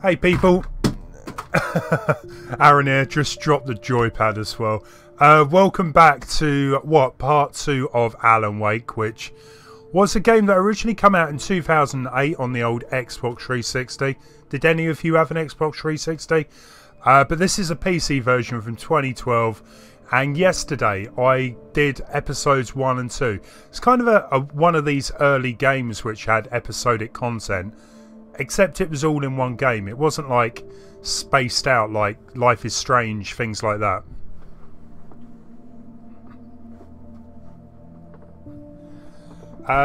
Hey people, Aaron here, just dropped the joypad as well. Welcome back to, part 2 of Alan Wake, which was a game that originally came out in 2008 on the old Xbox 360. Did any of you have an Xbox 360? But this is a PC version from 2012, and yesterday I did episodes 1 and 2. It's kind of one of these early games which had episodic content, except it was all in one game. It wasn't like spaced out like Life is Strange, things like that.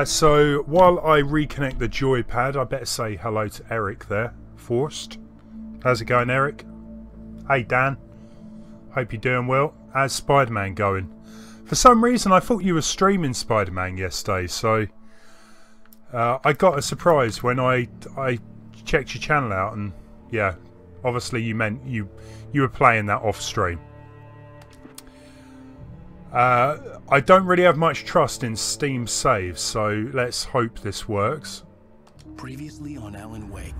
So while I reconnect the joypad, I better say hello to Eric there, Forced. How's it going, Eric? Hey Dan, hope you're doing well. How's Spider-Man going? For some reason I thought you were streaming Spider-Man yesterday, so I got a surprise when I checked your channel out, and yeah, obviously you meant you were playing that off stream. I don't really have much trust in Steam saves, so let's hope this works. Previously on Alan Wake,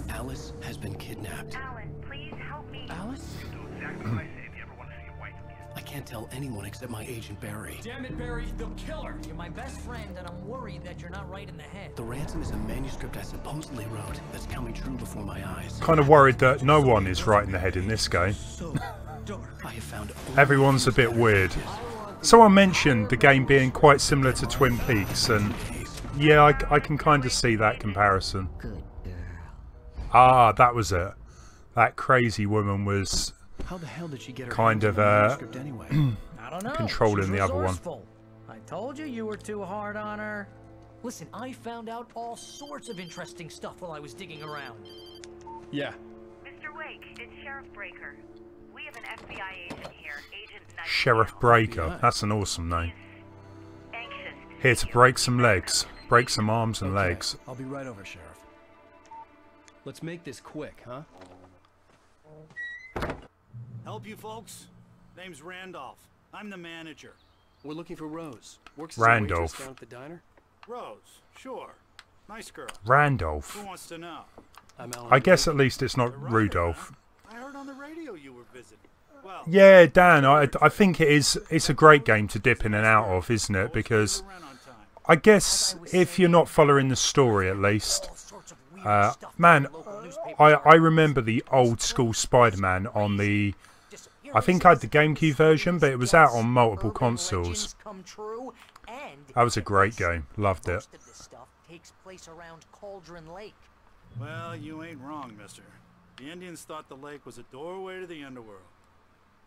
Alice has been kidnapped. Alan, please help me. Alice? Do exactly what I say if you ever want to see your wife again. I can't tell anyone except my agent Barry. Damn it, Barry, they'll kill her. You're my best friend, and I'm worried that you're not right in the head. The ransom is a manuscript I supposedly wrote that's coming true before my eyes. Kind of worried that no one is right in the head in this game. So dark. I have found Everyone's a bit weird. Someone mentioned the game being quite similar to Twin Peaks, and yeah, I can kind of see that comparison. Ah, that was it. That crazy woman was How the hell did she get her kind of manuscript anyway? I don't know. controlling She's the other one. resourceful. I told you you were too hard on her. Listen, I found out all sorts of interesting stuff while I was digging around. Yeah. Mr. Wake, it's Sheriff Breaker. We have an FBI agent here, Agent Nightingale. Sheriff Breaker. That's an awesome name. Anxious Here to break some legs. Break some arms and legs. I'll be right over, Sheriff. Let's make this quick, huh? Help you folks? Name's Randolph. I'm the manager. We're looking for Rose. Works as Randolph. a waitress down at the diner. Rose, sure. Nice girl. Randolph. Who wants to know? I'm Alan I guess Wake. at least it's not The writer, Rudolph. huh? I heard on the radio you were visiting. Well, Yeah, Dan, I think it's a great game to dip in and out of, isn't it? Because I guess if you're not following the story at least, man, I remember the old school Spider-Man on the, I think I had the GameCube version, but it was out on multiple consoles. That was a great game, loved it. Most of this stuff takes place around Cauldron Lake. well, you ain't wrong, mister. The Indians thought the lake was a doorway to the underworld.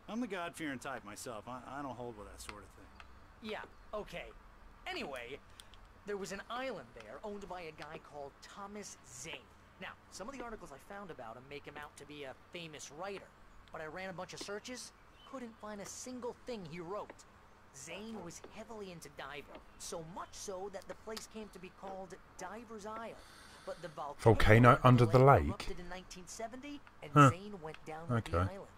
I'm the God-fearing type myself. I don't hold with that sort of thing. Yeah, okay. Anyway, there was an island there owned by a guy called Thomas Zane. Now, some of the articles I found about him make him out to be a famous writer, but I ran a bunch of searches, couldn't find a single thing he wrote. Zane was heavily into diving, so much so that the place came to be called Diver's Isle. But the Volcano under the lake? erupted in 1970, and Huh. Zane went down with the Okay. island.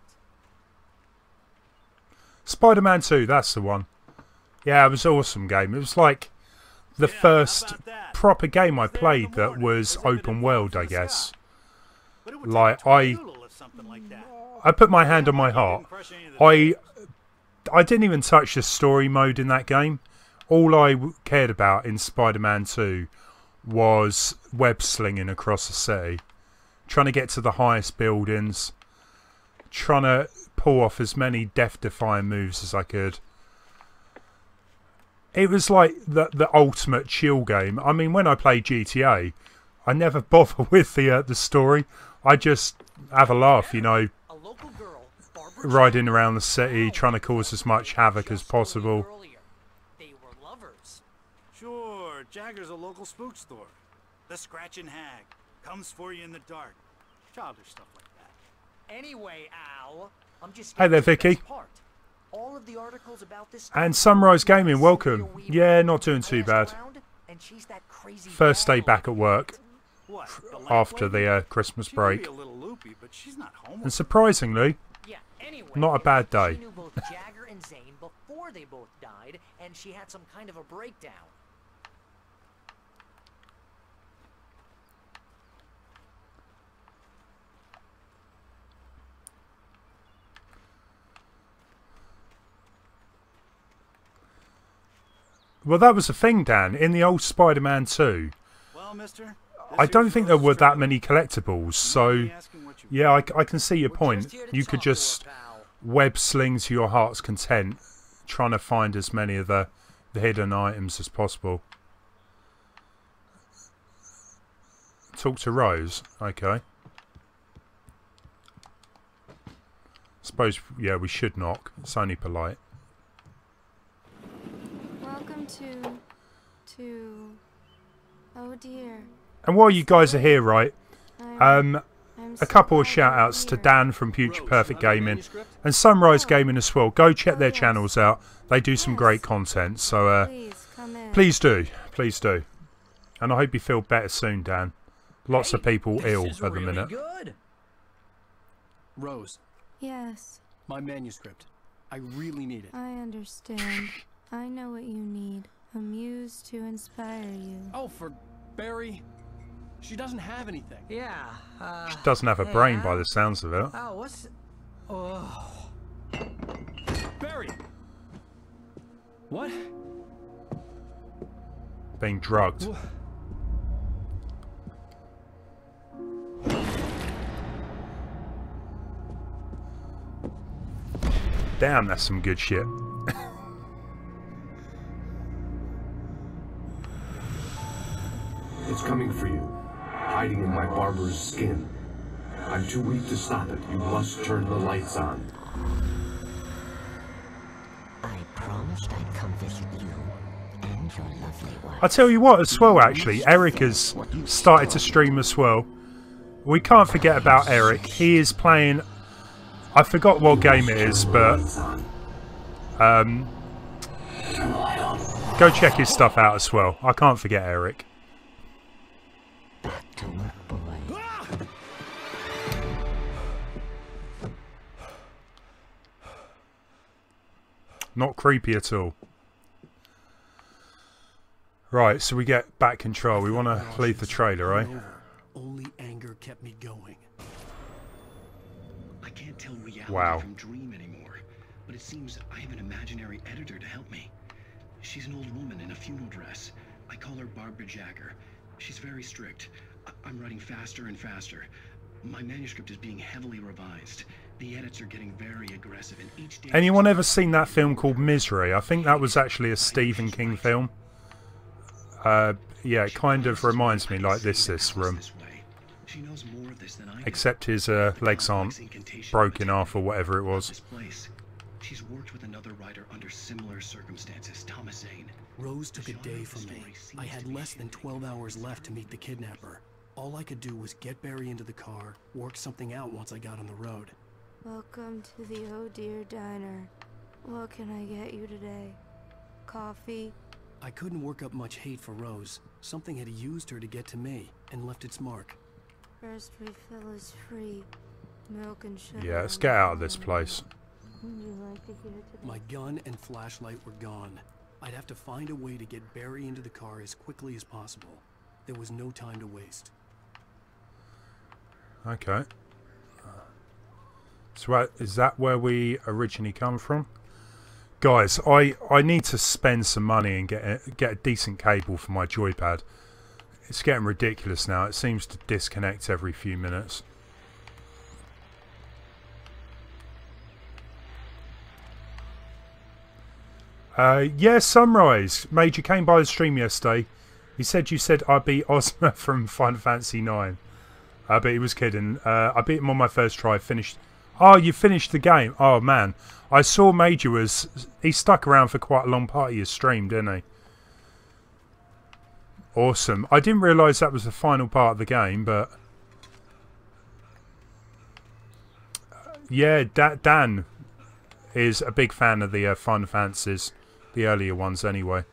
Spider-Man 2, that's the one. Yeah, it was an awesome game. It was like the Yeah, first how about that? proper game I It's there in played the that morning, was as if it open had world, fallen I from the guess. sky. But it would Like, take a tornado or something like that. I put my hand on my heart. Didn't crush any of the I didn't even touch the story mode in that game. All I cared about in Spider-Man 2 was web slinging across the city, trying to get to the highest buildings, trying to pull off as many death-defying moves as I could. It was like the ultimate chill game. I mean, when I play GTA, I never bother with the story. I just have a laugh, you know, A local girl, Barbara riding around the city, trying to cause as much havoc as possible. They were lovers. Sure, Jagger's a local spook store. The Scratching Hag comes for you in the dark. Childish stuff like that. Anyway, Al, I'm just Hey there, getting to the Vicky. best part. All of the articles about this And stuff- Sunrise Gaming, welcome. Yeah, not doing too I bad. asked around, and she's that crazy First day gal. back at work What? The light after lady? the Christmas She may be break. a little loopy, but she's not home. And surprisingly, Yeah, anyway, not a bad day. She knew both Jagger and Zane before they both died, and she had some kind of a breakdown. Well, that was the thing, Dan. In the old Spider-Man 2, Well, mister, I don't think there were that many collectibles. So, yeah, I can see your point. You could just web sling to your heart's content, trying to find as many of the hidden items as possible. Talk to Rose. Okay. Suppose, yeah, we should knock. It's only polite. Welcome to... Oh dear. And while you guys are here, right, I'm a so couple of glad shout you're outs to here. Dan from FuturePerfectGaming and Sunrise Gaming as well. Go check their channels out. They do some great content. So Please come in. please do. Please do. And I hope you feel better soon, Dan. Lots of people ill at the minute. Good. Rose, Yes, my manuscript. I really need it. I understand. I know what you need. A muse to inspire you. Oh, for Barry. She doesn't have anything. Yeah, She doesn't have a hey, brain Al. by the sounds of it. Oh, what's... Oh... Barry. What? Being drugged. Damn, that's some good shit. It's coming for you, hiding in my barber's skin. I'm too weak to stop it. You must turn the lights on. I promised I'd come visit you and your lovely wife. I tell you what as well, actually, Eirik has started to stream as well. We can't forget about Eirik. He is playing... I forgot what game it is, but... go check his stuff out as well. I can't forget Eirik. Back to work, boy. Not creepy at all. Right, so we get back control. We want to leave the trailer, right? Only anger kept me going. I can't tell reality Wow. from dream anymore, but it seems I have an imaginary editor to help me. She's an old woman in a funeral dress. I call her Barbara Jagger. She's very strict. I'm writing faster and faster. My manuscript is being heavily revised. The edits are getting very aggressive, and each day... Anyone ever seen that film called Misery? I think that was actually a Stephen King film. Yeah, it kind of reminds me like this room. She knows more of this than I do. Except his legs aren't broken off or whatever it was. She's worked with another writer under similar circumstances, Thomas Zane. Rose took a day from me. I had less than 12 hours left to meet the kidnapper. All I could do was get Barry into the car, work something out once I got on the road. Welcome to the Oh Dear Diner. What can I get you today? Coffee? I couldn't work up much hate for Rose. Something had used her to get to me and left its mark. First refill is free. Milk and sugar. Yeah, let's get out of this place. Would you like to hear today? My gun and flashlight were gone. I'd have to find a way to get Barry into the car as quickly as possible. There was no time to waste. Okay. So is that where we originally come from? Guys, I need to spend some money and get a decent cable for my joypad. It's getting ridiculous now. It seems to disconnect every few minutes. Yeah, Sunrise. Major came by the stream yesterday. He said you said I beat Ozma from Final Fantasy 9. But he was kidding. I beat him on my first try. Finished. Oh, you finished the game. Oh, man. I saw Major was... He stuck around for quite a long part of your stream, didn't he? Awesome. I didn't realise that was the final part of the game, but... Yeah, Dan is a big fan of the Final Fantasies. The earlier ones, anyway.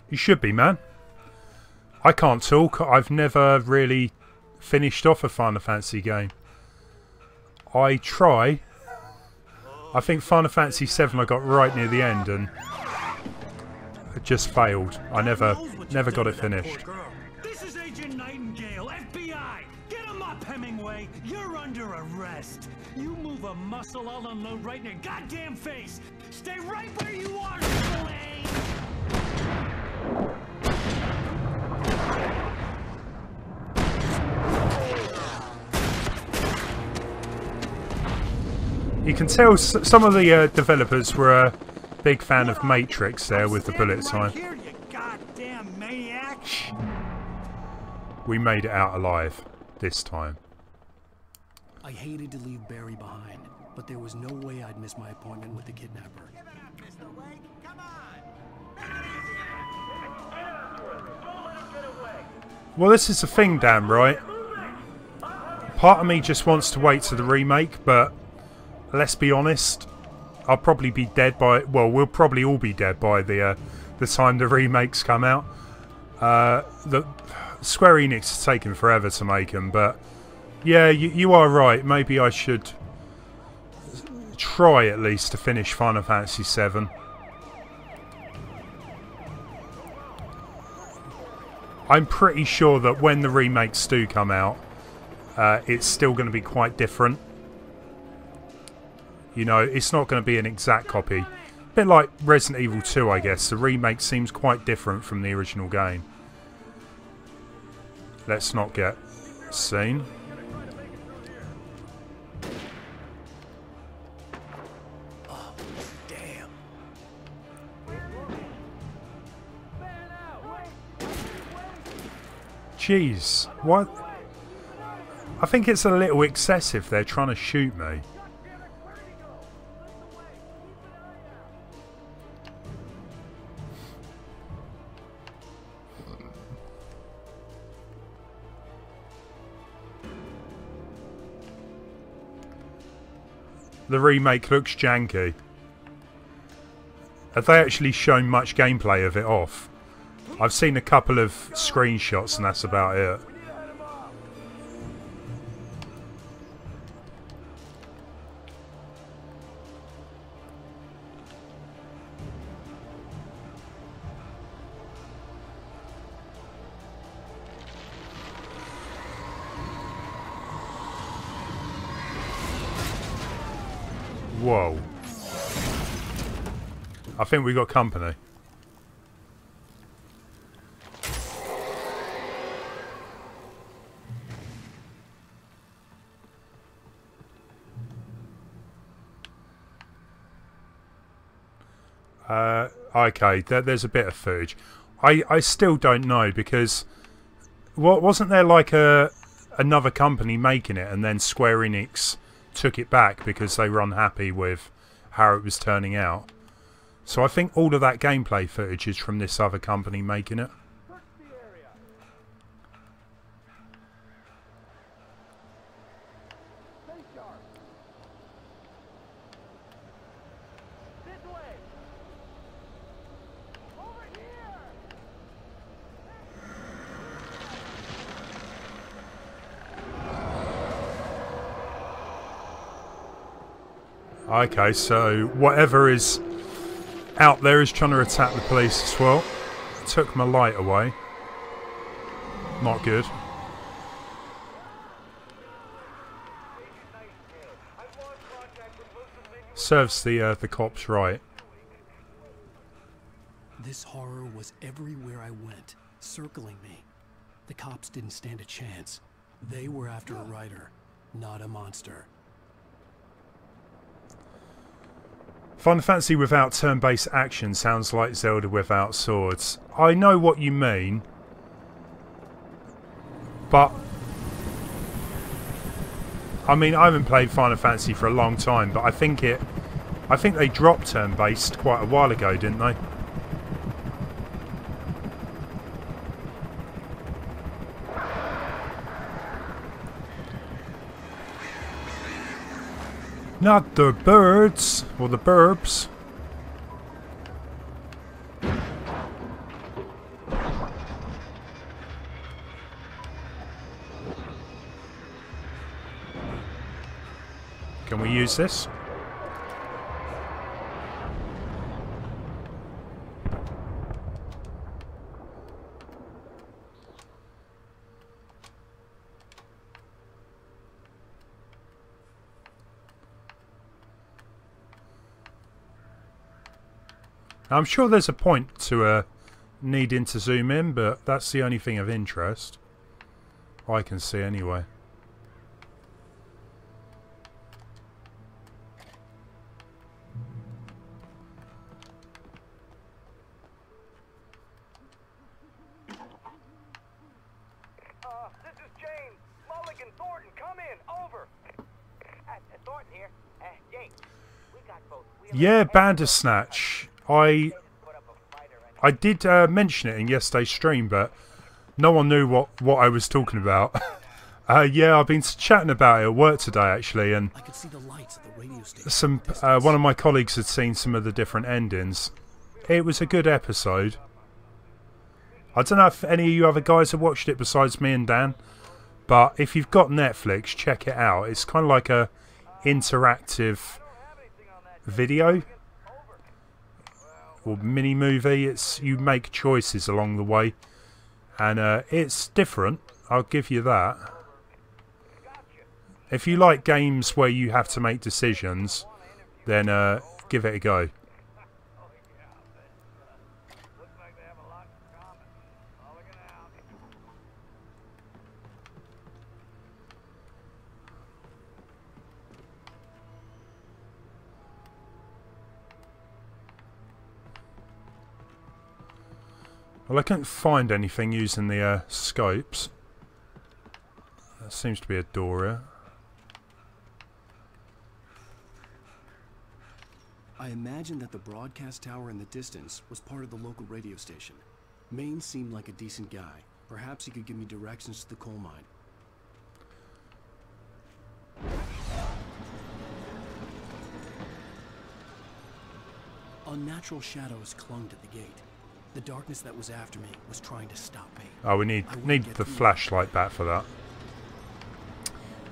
You should be, man. I can't talk. I've never really finished off a Final Fantasy game. I try. I think Final Fantasy 7 I got right near the end and it just failed. I never got it finished. This is Agent Nightingale, FBI. Get him up Hemingway, you're under arrest. You move a muscle, I'll unload right in your goddamn face. Stay right where you are, Slane! You can tell some of the developers were a big fan of Matrix there with the bullet time. Here, you goddamn maniac! We made it out alive this time. I hated to leave Barry behind, but there was no way I'd miss my appointment with the kidnapper. Well, this is the thing, Dan, right? Part of me just wants to wait to the remake, but let's be honest, I'll probably be dead by... Well, we'll probably all be dead by the time the remakes come out. The Square Enix has taken forever to make them, but yeah, you are right. Maybe I should try at least to finish Final Fantasy VII. I'm pretty sure that when the remakes do come out, it's still going to be quite different. You know, it's not going to be an exact copy. A bit like Resident Evil 2, I guess. The remake seems quite different from the original game. Let's not get seen. Oh, damn. Jeez, what? I think it's a little excessive. They're trying to shoot me. The remake looks janky. Have they actually shown much gameplay of it off? I've seen a couple of screenshots and that's about it. Whoa. I think we got company. Okay, there's a bit of footage. I still don't know because wasn't there like another company making it and then Square Enix took it back because they were unhappy with how it was turning out. So I think all of that gameplay footage is from this other company making it. Okay, so whatever is out there is trying to attack the police as well. Took my light away. Not good. Serves the cops right. This horror was everywhere I went, circling me. The cops didn't stand a chance. They were after a writer, not a monster. Final Fantasy without turn-based action sounds like Zelda without swords. I know what you mean, but I mean I haven't played Final Fantasy for a long time, but I think they dropped turn-based quite a while ago, didn't they? Not the birds, or the burbs. Can we use this? I'm sure there's a point to needing to zoom in, but that's the only thing of interest I can see anyway. This is James. Mulligan, Thornton, come in. Over. Thornton here. James, we got both. Yeah, Bandersnatch. I did mention it in yesterday's stream, but no one knew what I was talking about. Yeah, I've been chatting about it at work today, actually, and I could see the lights at the radio station. some one of my colleagues had seen some of the different endings. It was a good episode. I don't know if any of you other guys have watched it besides me and Dan, but if you've got Netflix, check it out. It's kind of like a interactive video or mini movie. It's you make choices along the way, and it's different, I'll give you that. If you like games where you have to make decisions, then give it a go. Well, I couldn't find anything using the scopes. There seems to be a door here. I imagined that the broadcast tower in the distance was part of the local radio station. Maine seemed like a decent guy. Perhaps he could give me directions to the coal mine. Unnatural shadows clung to the gate. The darkness that was after me was trying to stop me. Oh, we need the flashlight back for that.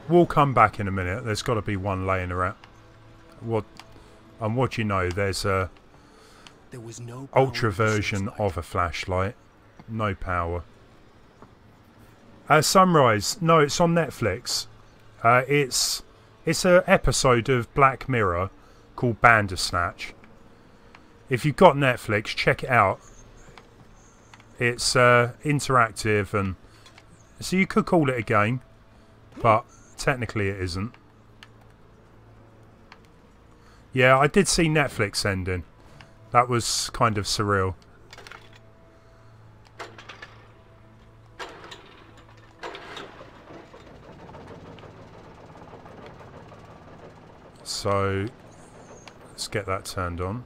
We'll come back in a minute. There's got to be one laying around. What you know, there's a ultra version of a flashlight. No power. Sunrise. No, it's on Netflix. It's an episode of Black Mirror called Bandersnatch. If you've got Netflix, check it out. It's interactive, and so you could call it a game, but technically it isn't. Yeah, I did see Netflix ending. That was kind of surreal. So let's get that turned on.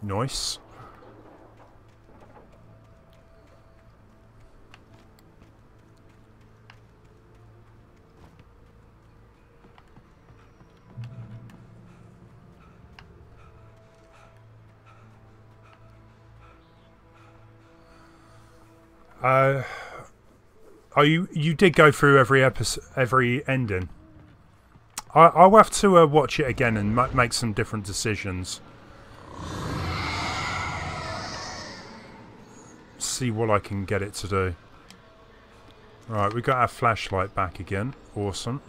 Nice. Oh, you did go through every episode, every ending. I'll have to watch it again and make some different decisions. See what I can get it to do. Right, we got our flashlight back again. Awesome.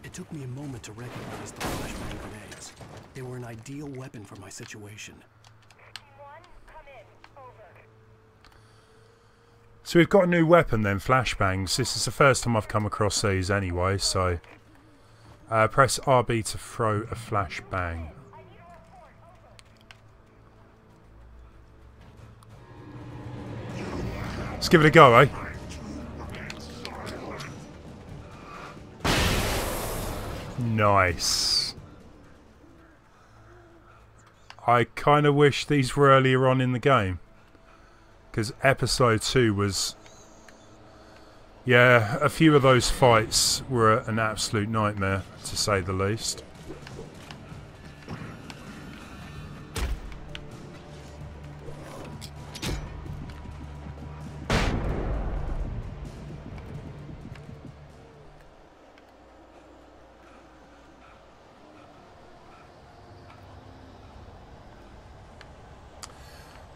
It took me a moment to recognize the flashbang grenades. They were an ideal weapon for my situation. So we've got a new weapon then, flashbangs. This is the first time I've come across these anyway, so press RB to throw a flashbang. Let's give it a go, eh? Nice. I kind of wish these were earlier on in the game, because episode 2 was Yeah, a few of those fights were an absolute nightmare, to say the least.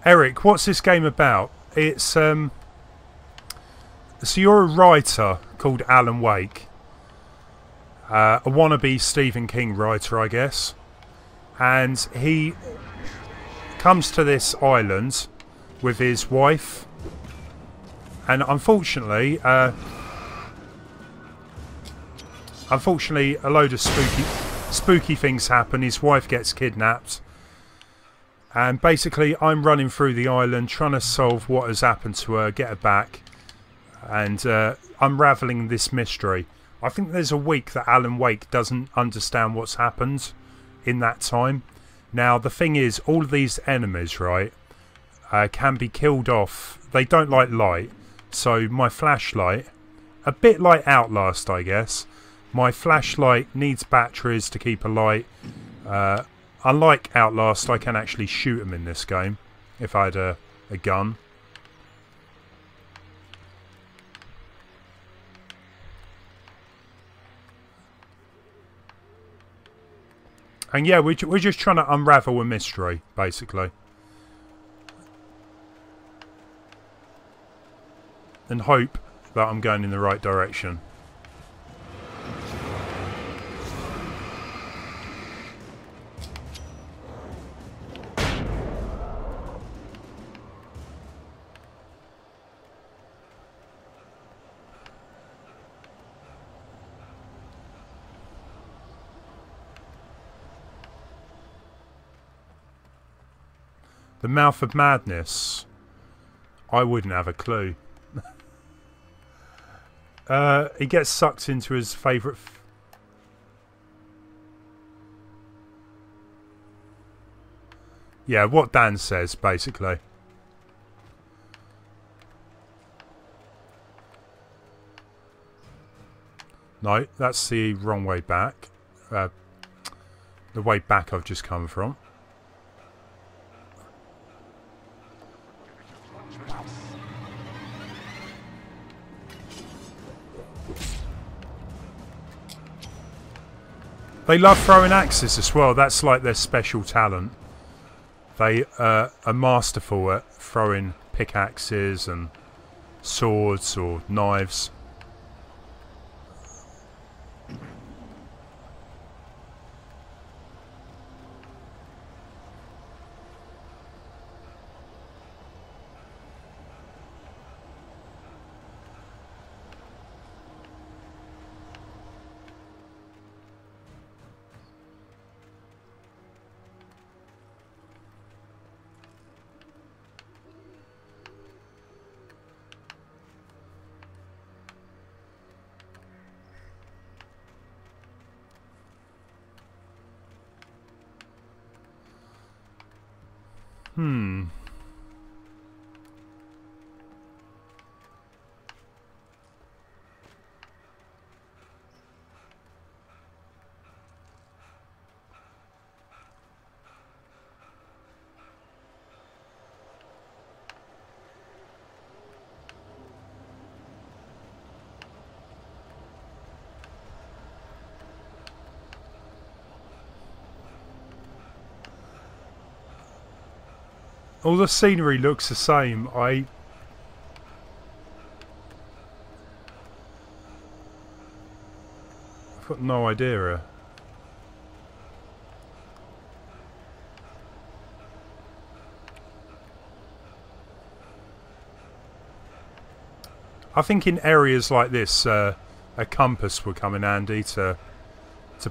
Eric, what's this game about? It's so you're a writer called Alan Wake, a wannabe Stephen King writer, I guess, and he comes to this island with his wife, and unfortunately a load of spooky things happen. His wife gets kidnapped. And basically, I'm running through the island trying to solve what has happened to her, get her back, and unravelling this mystery. I think there's a week that Alan Wake doesn't understand what's happened in that time. Now, the thing is, all of these enemies, right, can be killed off. They don't like light, so my flashlight, a bit like Outlast, I guess, my flashlight needs batteries to keep alight. Unlike Outlast, I can actually shoot them in this game if I had a gun. And yeah, we're just trying to unravel a mystery, basically. And hope that I'm going in the right direction. The Mouth of Madness. I wouldn't have a clue. He gets sucked into his favourite... Yeah, what Dan says, basically. No, that's the wrong way back. The way back I've just come from. They love throwing axes as well. That's like their special talent. They are masterful at throwing pickaxes and swords or knives. All the scenery looks the same. I've got no idea. I think in areas like this, a compass would come in handy to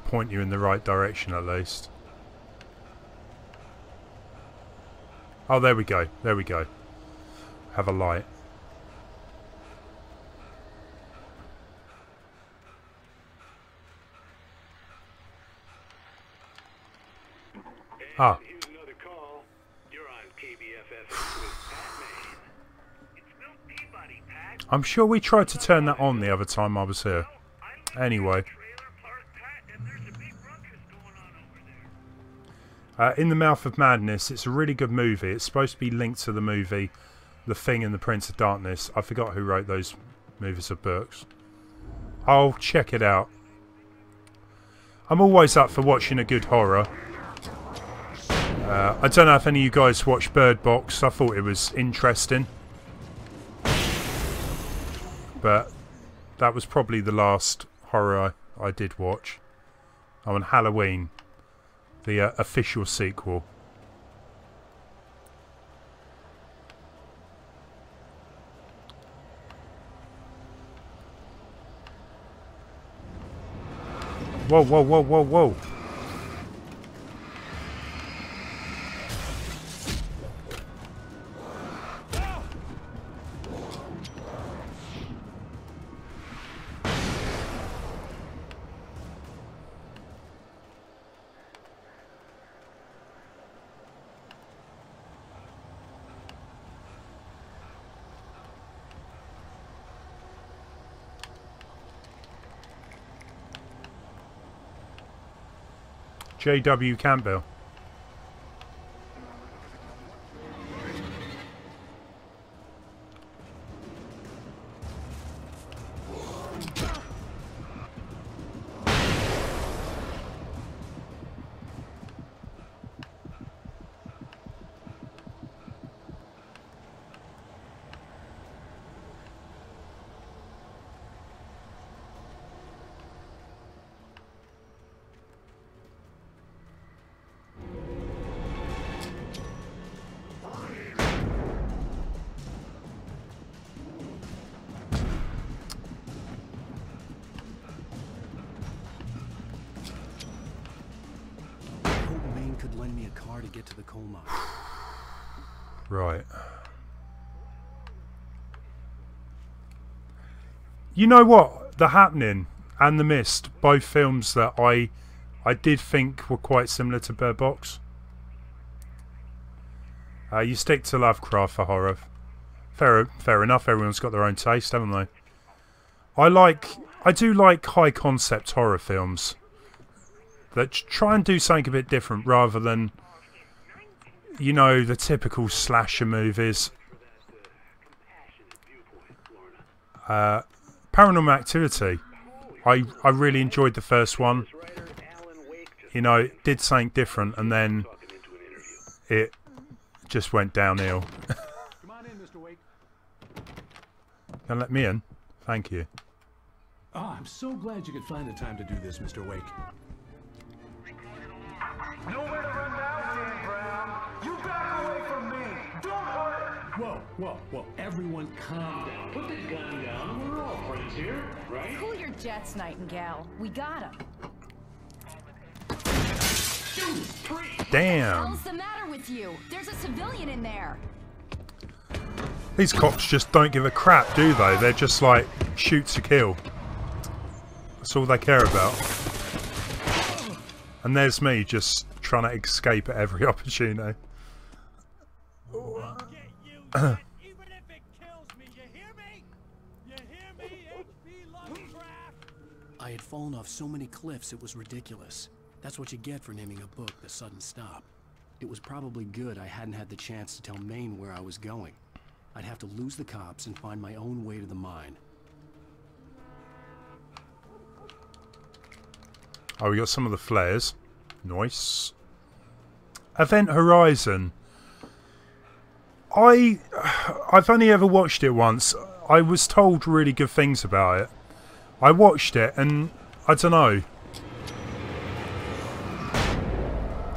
point you in the right direction at least. Oh, there we go. There we go. Have a light. Ah. Here's another call. You're on KBFF with Pat Maine. It's Bill Peabody, Pat. I'm sure we tried to turn that on the other time I was here. Anyway. In the Mouth of Madness, it's a really good movie. It's supposed to be linked to the movie The Thing and the Prince of Darkness. I forgot who wrote those movies of books. I'll check it out. I'm always up for watching a good horror. I don't know if any of you guys watched Bird Box. I thought it was interesting. But that was probably the last horror I did watch. Oh, and Halloween. The official sequel. Whoa, whoa, whoa, whoa, whoa. J.W. Campbell. Could lend me a car to get to the coal mine. Right. You know what? The Happening and The Mist, both films that I did think were quite similar to Bird Box. You stick to Lovecraft for horror. Fair enough. Everyone's got their own taste, haven't they? I do like high concept horror films that try and do something a bit different rather than, you know, the typical slasher movies. Paranormal Activity. I really enjoyed the first one. You know, it did something different and then it just went downhill. Come on in, Mr. Wake. Can let me in? Thank you. Oh, I'm so glad you could find the time to do this, Mr. Wake. Nowhere to run now, Dan Brown. You back away from me. Don't hurt her. Whoa, whoa, whoa. Everyone calm down. Put the gun down. We're all friends here, right? Cool your jets, Nightingale. We got him. Damn. What's the matter with you? There's a civilian in there. These cops just don't give a crap, do they? They're just like, shoot to kill. That's all they care about. And there's me just trying to escape at every opportunity. I had fallen off so many cliffs it was ridiculous. That's what you get for naming a book The Sudden Stop. It was probably good I hadn't had the chance to tell Maine where I was going. I'd have to lose the cops and find my own way to the mine. Oh, we got some of the flares. Nice. Event Horizon. I've only ever watched it once. I was told really good things about it. I watched it and I don't know.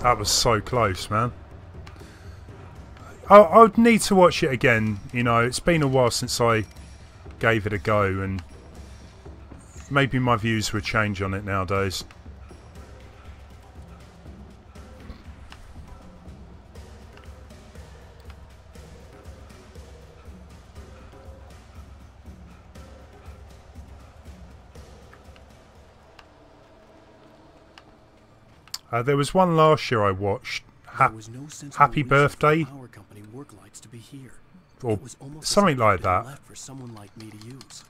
That was so close, man. I would need to watch it again. You know, it's been a while since I gave it a go and maybe my views would change on it nowadays. There was one last year I watched. Happy Birthday. Power company work lights to be here. or It was almost as something if like it'd been that. left for someone like me to use.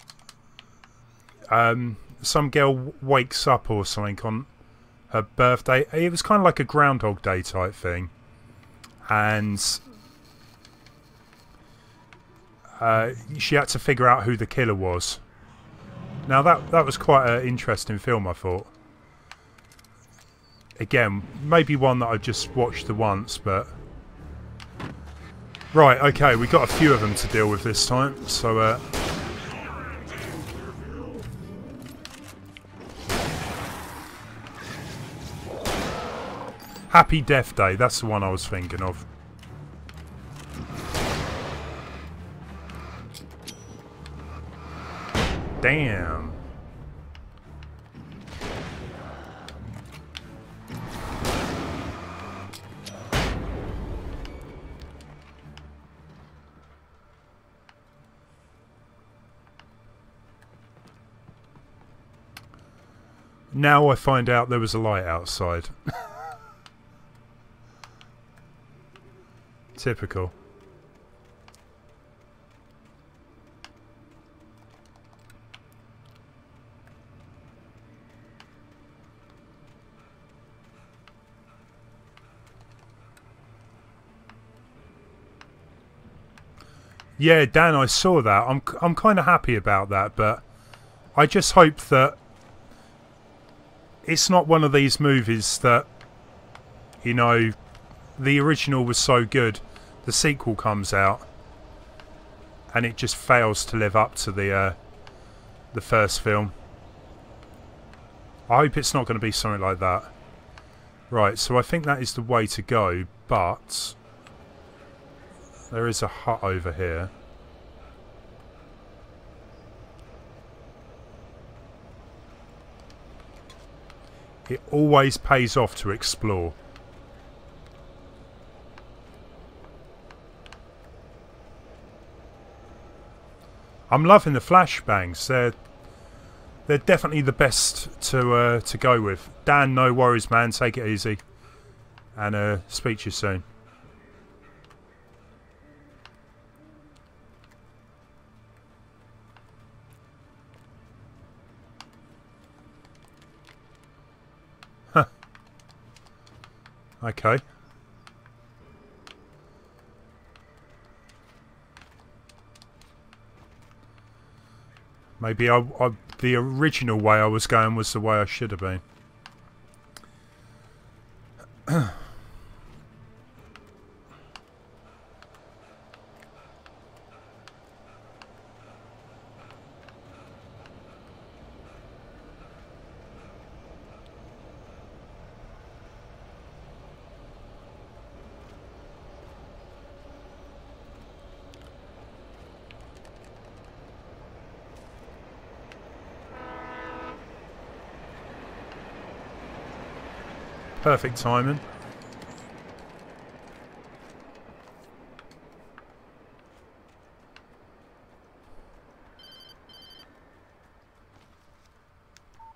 Some girl wakes up or something on her birthday. It was kind of like a Groundhog Day type thing, and she had to figure out who the killer was. Now that was quite an interesting film, I thought. Again, maybe one that I've just watched the once, but right, okay, we got a few of them to deal with this time, so Happy Death Day, that's the one I was thinking of. Damn. Now I find out there was a light outside. Typical. Yeah, Dan, I saw that. I'm kind of happy about that, but I just hope that it's not one of these movies that, you know, the original was so good, the sequel comes out and it just fails to live up to the first film. I hope it's not going to be something like that. Right, so I think that is the way to go, but there is a hut over here. It always pays off to explore. I'm loving the flashbangs. They're definitely the best to go with. Dan, no worries, man. Take it easy, and speak to you soon. Huh. Okay. Maybe the original way I was going was the way I should have been. Perfect timing.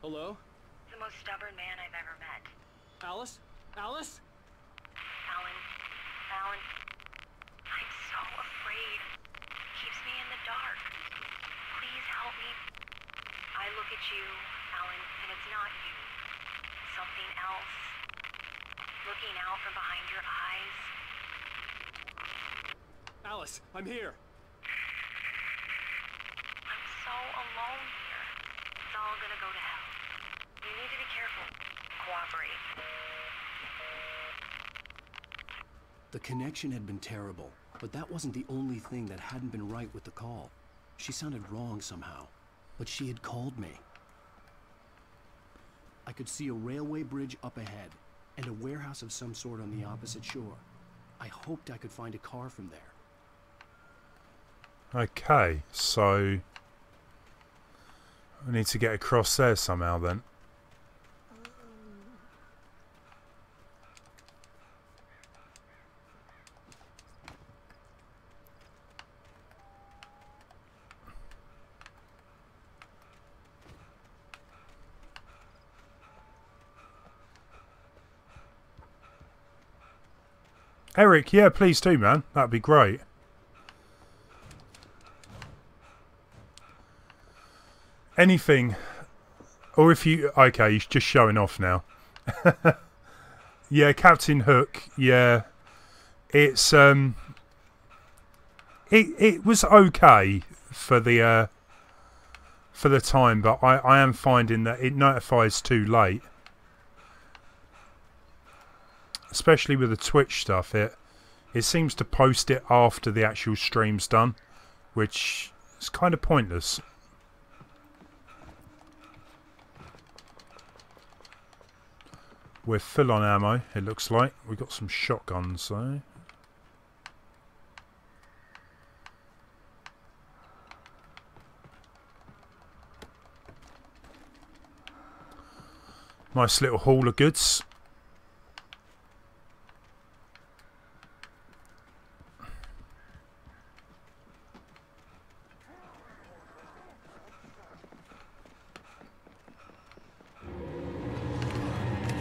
Hello? The most stubborn man I've ever met. Alice? Alice? Alan, I'm so afraid. Keeps me in the dark. Please help me. I look at you, Alan, and it's not you. Something else. Looking out from behind your eyes. Alice, I'm here. I'm so alone here. It's all gonna go to hell. You need to be careful. Cooperate. The connection had been terrible, but that wasn't the only thing that hadn't been right with the call. She sounded wrong somehow, but she had called me. I could see a railway bridge up ahead, and a warehouse of some sort on the opposite shore. I hoped I could find a car from there. Okay, so I need to get across there somehow then. Eric, yeah, please do, man. That'd be great. anything, or if you okay, he's just showing off now. Yeah, Captain Hook. Yeah, it's it was okay for the time, but I am finding that it notifies too late, especially with the Twitch stuff. It seems to post it after the actual stream's done, which is kind of pointless. We're full on ammo, it looks like. We've got some shotguns though. Nice little haul of goods.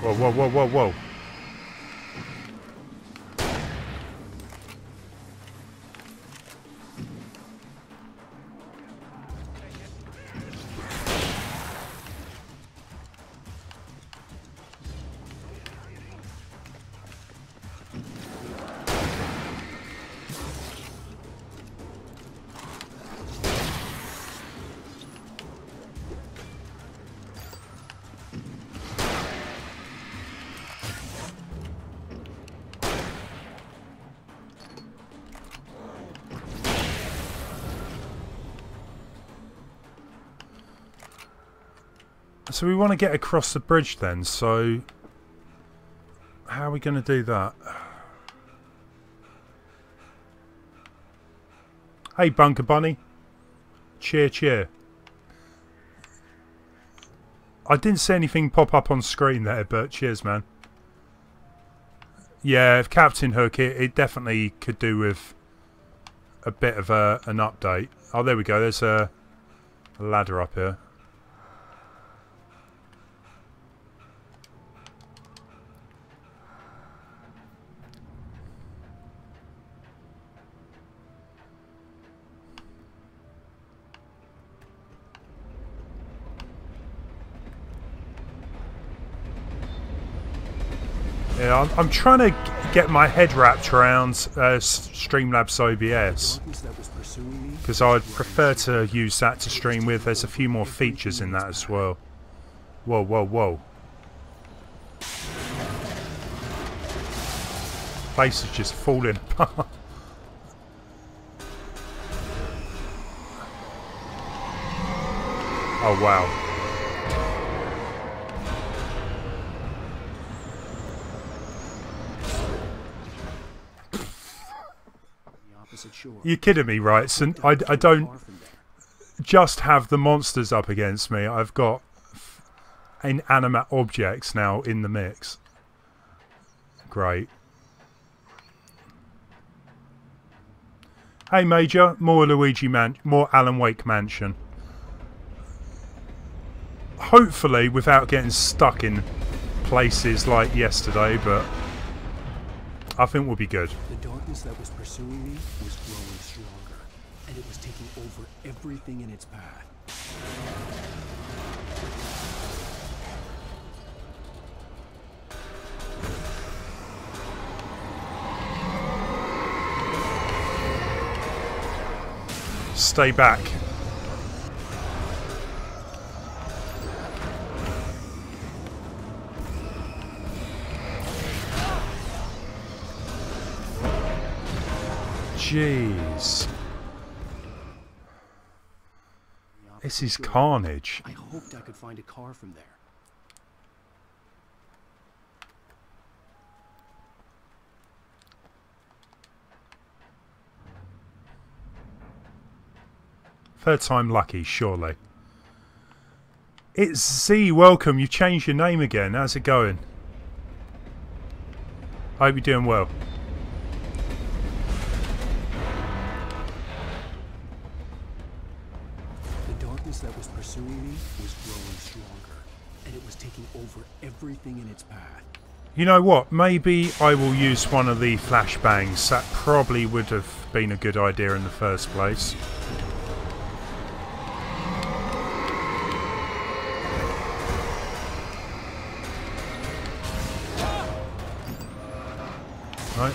Whoa, whoa, whoa, whoa, whoa. So we want to get across the bridge then, so how are we going to do that? Hey Bunker Bunny. Cheer, cheer. I didn't see anything pop up on screen there, but cheers, man. Yeah, if Captain Hook, it definitely could do with a bit of an update. Oh, there we go. There's a ladder up here. Yeah, I'm trying to get my head wrapped around Streamlabs OBS, because I'd prefer to use that to stream with. There's a few more features in that as well. Whoa, whoa, whoa. Place is just falling apart. Oh, wow. You're kidding me, right? So I don't just have the monsters up against me. I've got inanimate objects now in the mix. Great. Hey, Major. More more Alan Wake Mansion. Hopefully, without getting stuck in places like yesterday, but I think we'll be good. The darkness that was pursuing me was growing stronger, and it was taking over everything in its path. Stay back. Jeez. This is carnage. I hoped I could find a car from there. Third time lucky, surely. It's Z, welcome. You've changed your name again. How's it going? I hope you're doing well. That was pursuing me was growing stronger, and it was taking over everything in its path. You know what? Maybe I will use one of the flashbangs. That probably would have been a good idea in the first place. Right.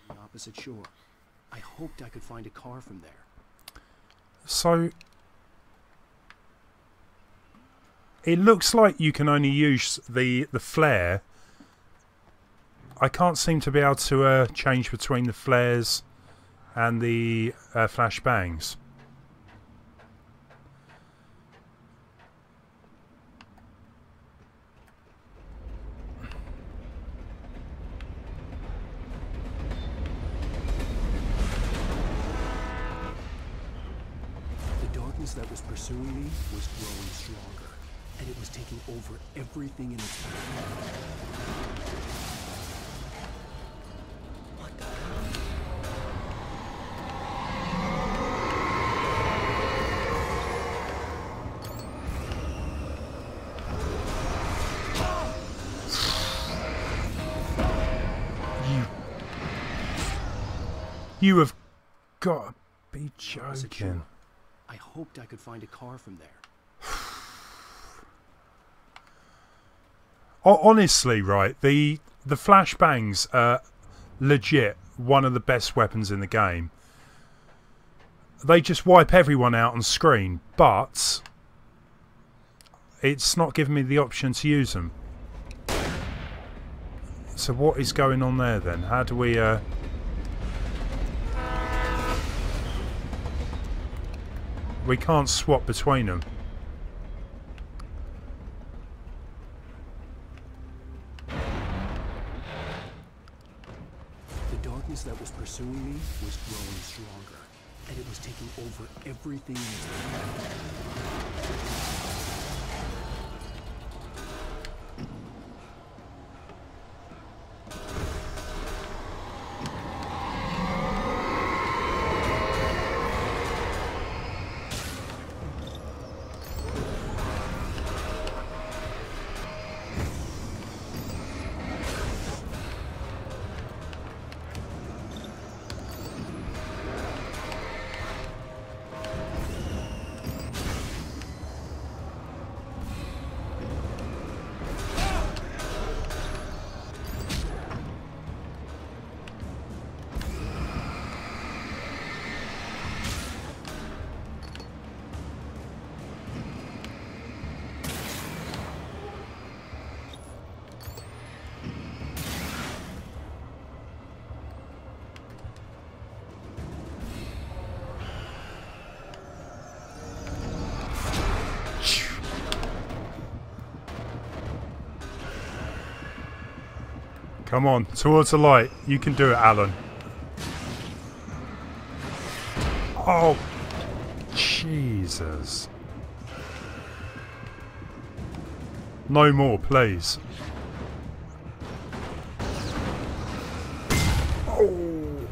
The opposite shore. I hoped I could find a car from there. So it looks like you can only use the flare. I can't seem to be able to change between the flares and the flashbangs. That was pursuing me was growing stronger, and it was taking over everything in its path. What the You have got to be joking. I hoped I could find a car from there. Honestly, right, the flashbangs are legit one of the best weapons in the game. They just wipe everyone out on screen, but it's not giving me the option to use them. So what is going on there then? How do we... We can't swap between them. The darkness that was pursuing me was growing stronger, and it was taking over everything in its path. Come on, towards the light. You can do it, Alan. Oh, Jesus. No more, please. Oh.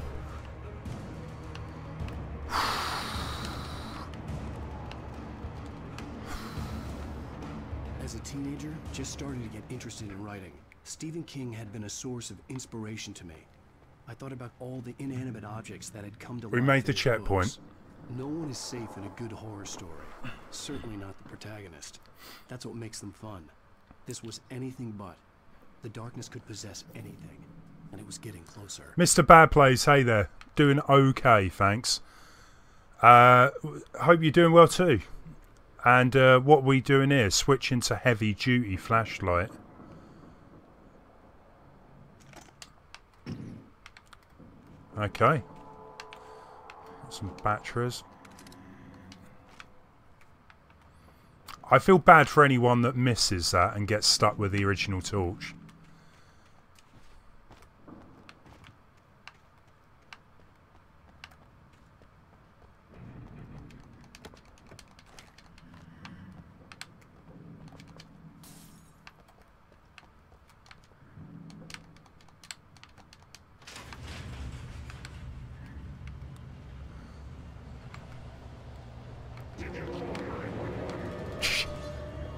As a teenager, just starting to get interested in writing, Stephen King had been a source of inspiration to me. I thought about all the inanimate objects that had come to life. We made the checkpoint. No one is safe in a good horror story. Certainly not the protagonist. That's what makes them fun. This was anything but. The darkness could possess anything, and it was getting closer. Mr. Bad Plays, hey there. Doing okay, thanks. Hope you're doing well too. And what we doing here? Switching to heavy duty flashlight. Okay. Got some batteries. I feel bad for anyone that misses that and gets stuck with the original torch.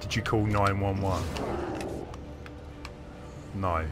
Did you call 911? No.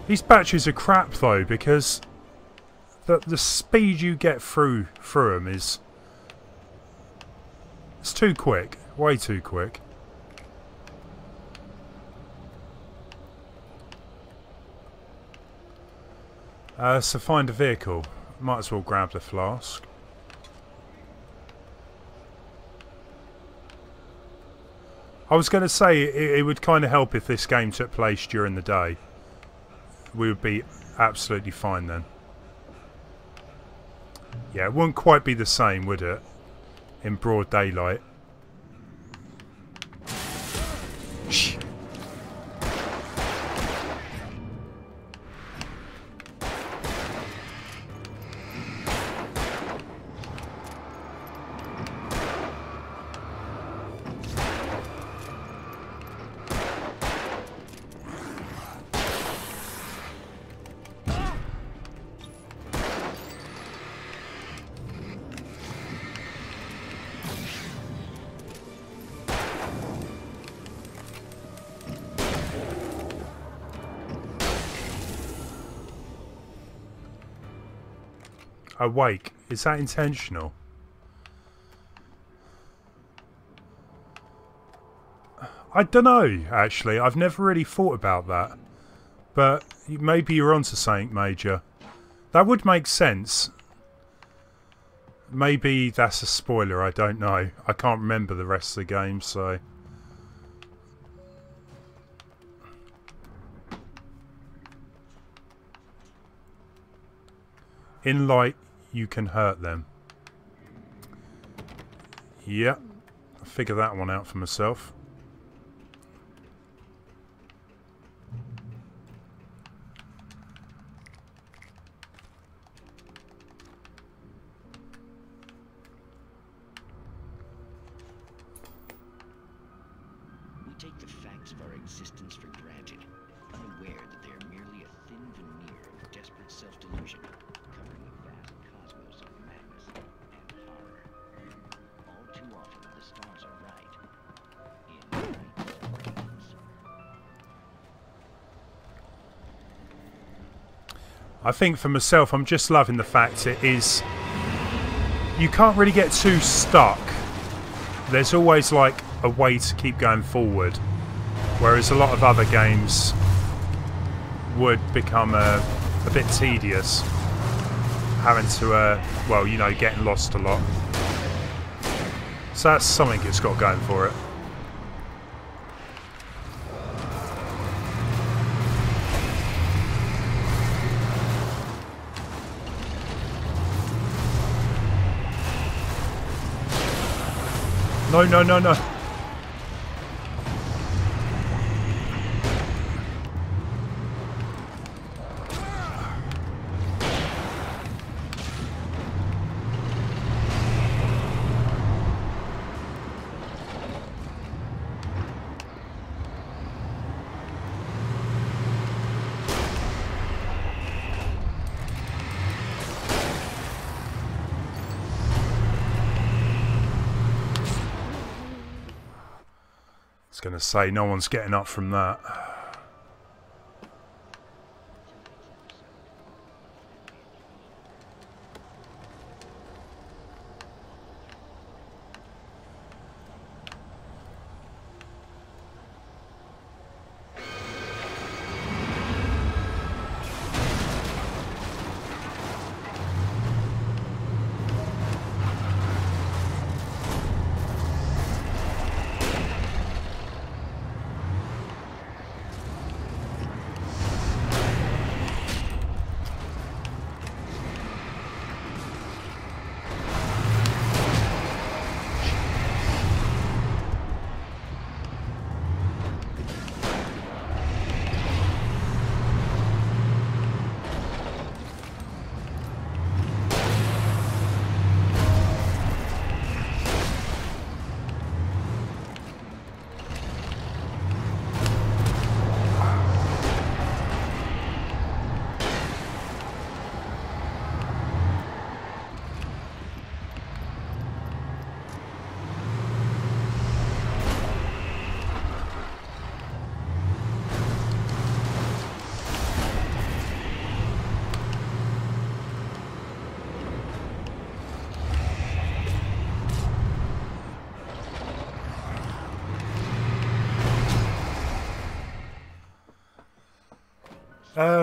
These batches are crap though, because the speed you get through them is... it's too quick. Way too quick. So find a vehicle. Might as well grab the flask. I was going to say it would kind of help if this game took place during the day. We would be absolutely fine then. Yeah, it wouldn't quite be the same, would it? In broad daylight. Shh. Awake. Is that intentional? I don't know, actually. I've never really thought about that. But maybe you're onto something, Major. That would make sense. Maybe that's a spoiler, I don't know. I can't remember the rest of the game, so... In light, you can hurt them. Yeah, I'll figure that one out for myself. We take the facts of our existence for granted, unaware that they are merely a thin veneer of desperate self-delusion. I think for myself, I'm just loving the fact it is... you can't really get too stuck. There's always like a way to keep going forward. Whereas a lot of other games would become a bit tedious. Having to, well, you know, getting lost a lot. So that's something it's got going for it. No, no, no, no. was going to say, no one's getting up from that.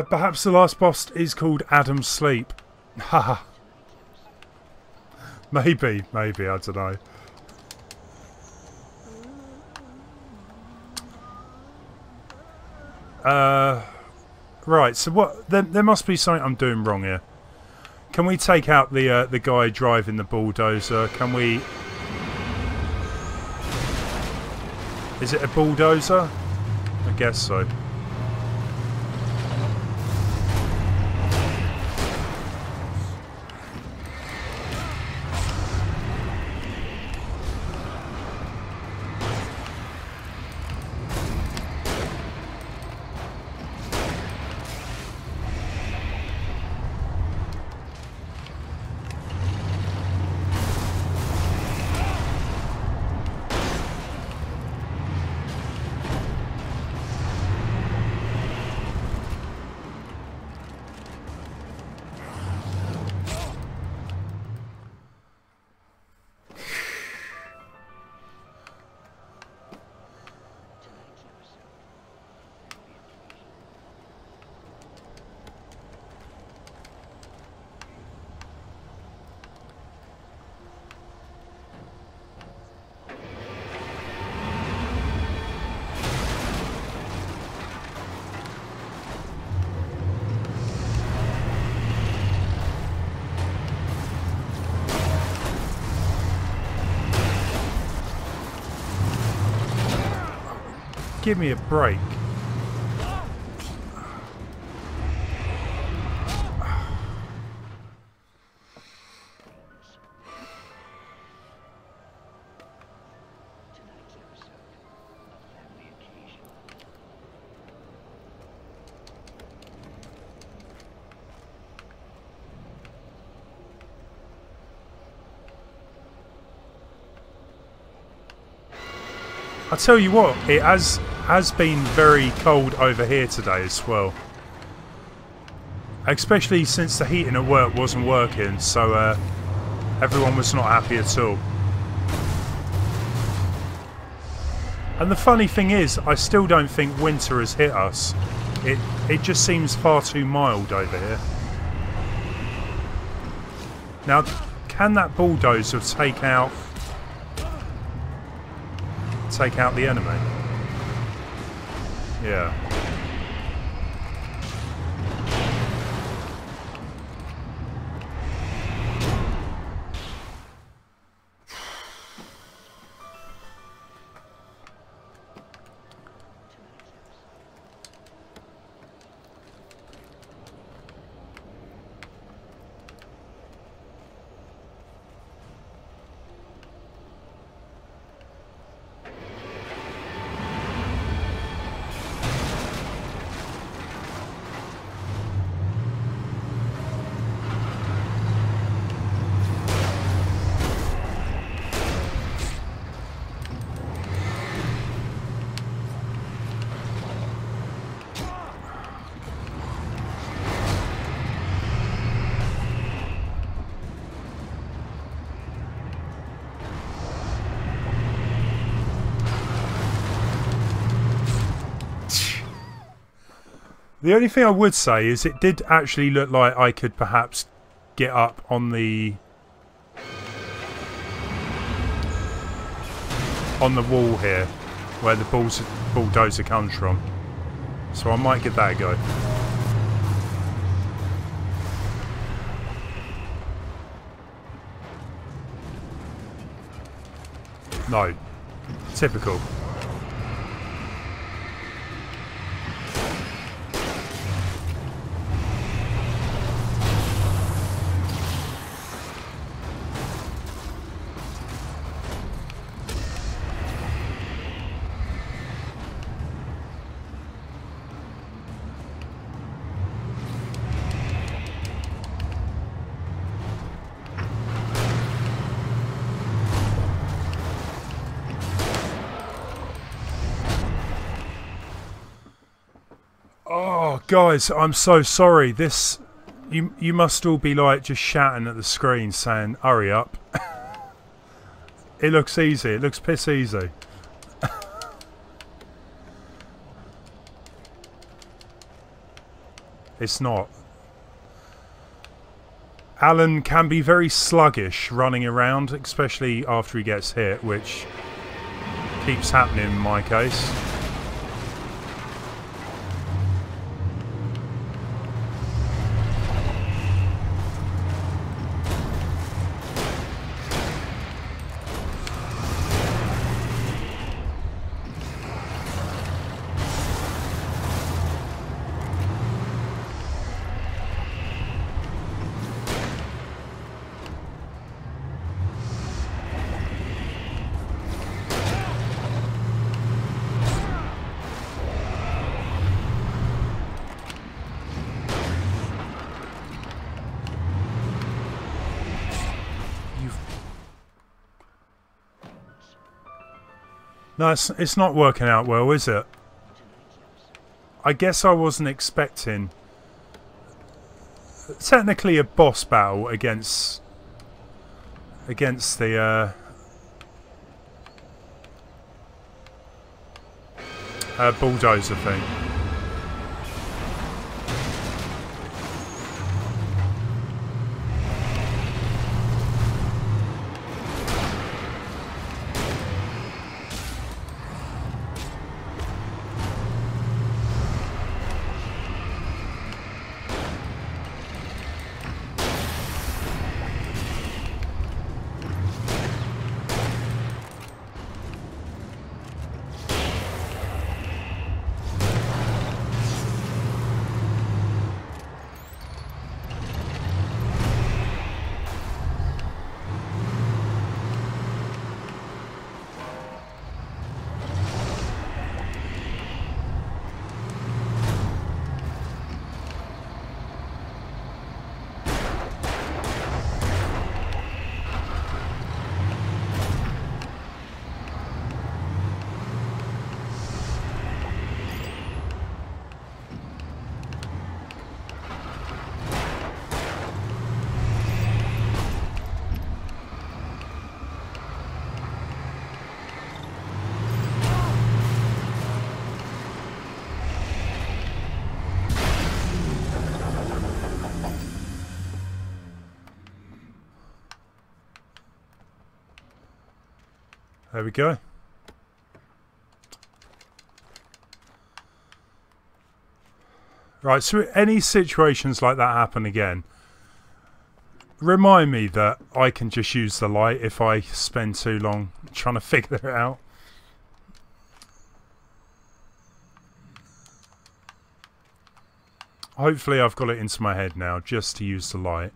Perhaps the last boss is called Adam's Sleep. Haha. maybe, I don't know. Right, so what? There must be something I'm doing wrong here. Can we take out the guy driving the bulldozer? Can we? Is it a bulldozer? I guess so. Give me a break. I tell you what, it has been very cold over here today as well. Especially since the heating at work wasn't working, so everyone was not happy at all. And the funny thing is, I still don't think winter has hit us. It just seems far too mild over here. Now, can that bulldozer take out the enemy? Yeah. The only thing I would say is it did actually look like I could perhaps get up on the wall here where the bulldozer comes from. So I might give that a go. No. Typical. Oh, guys, I'm so sorry. This, you must all be like just shouting at the screen saying, hurry up. It looks easy. It looks piss easy. It's not. Alan can be very sluggish running around, especially after he gets hit, which keeps happening in my case. No, it's not working out well, is it? I guess I wasn't expecting technically a boss battle against the bulldozer thing. There we go. Right, so any situations like that happen again, remind me that I can just use the light if I spend too long trying to figure it out. Hopefully I've got it into my head now just to use the light.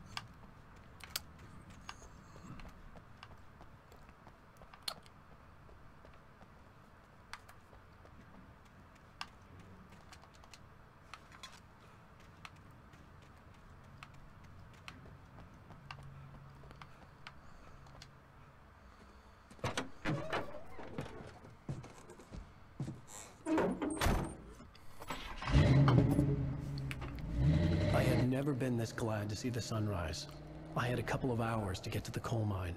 Never been this glad to see the sunrise. I had a couple of hours to get to the coal mine.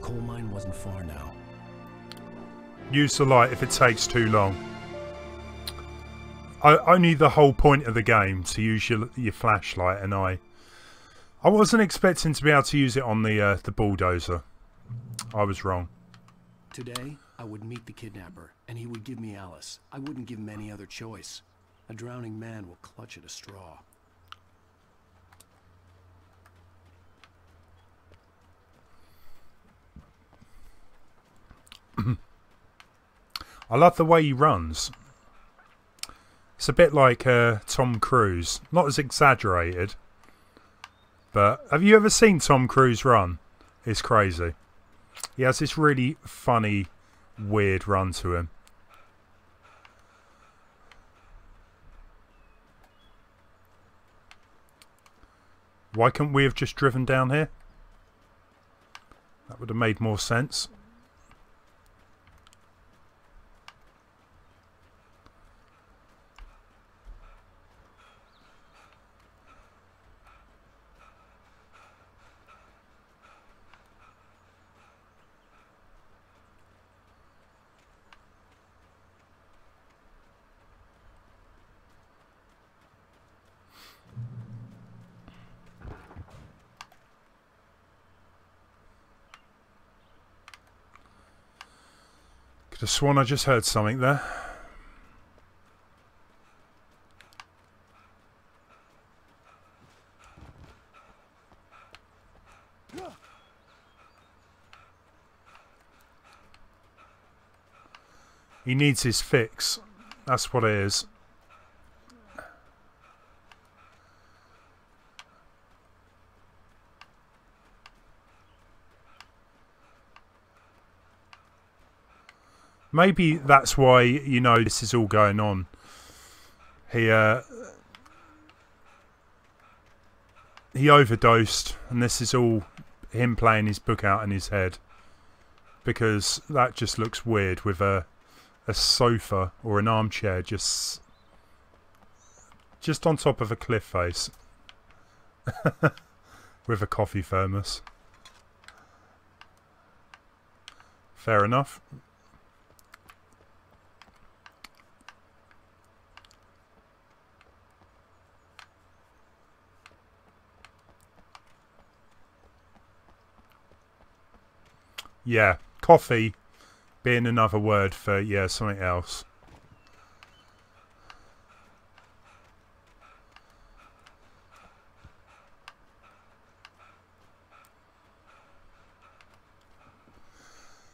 coal mine wasn't far now. Use the light if it takes too long. Only the whole point of the game to use your flashlight, and I wasn't expecting to be able to use it on the bulldozer. I was wrong. Today, I would meet the kidnapper, and he would give me Alice. I wouldn't give him any other choice. A drowning man will clutch at a straw. I love the way he runs. It's a bit like Tom Cruise. Not as exaggerated. But have you ever seen Tom Cruise run? It's crazy. He has this really funny, weird run to him. Why couldn't we have just driven down here? That would have made more sense. Could have sworn I just heard something there. He needs his fix. That's what it is. Maybe that's why, you know, this is all going on. He overdosed, and this is all him playing his book out in his head. Because that just looks weird with a sofa or an armchair just on top of a cliff face. With a coffee thermos. Fair enough. Yeah, coffee being another word for, yeah, something else.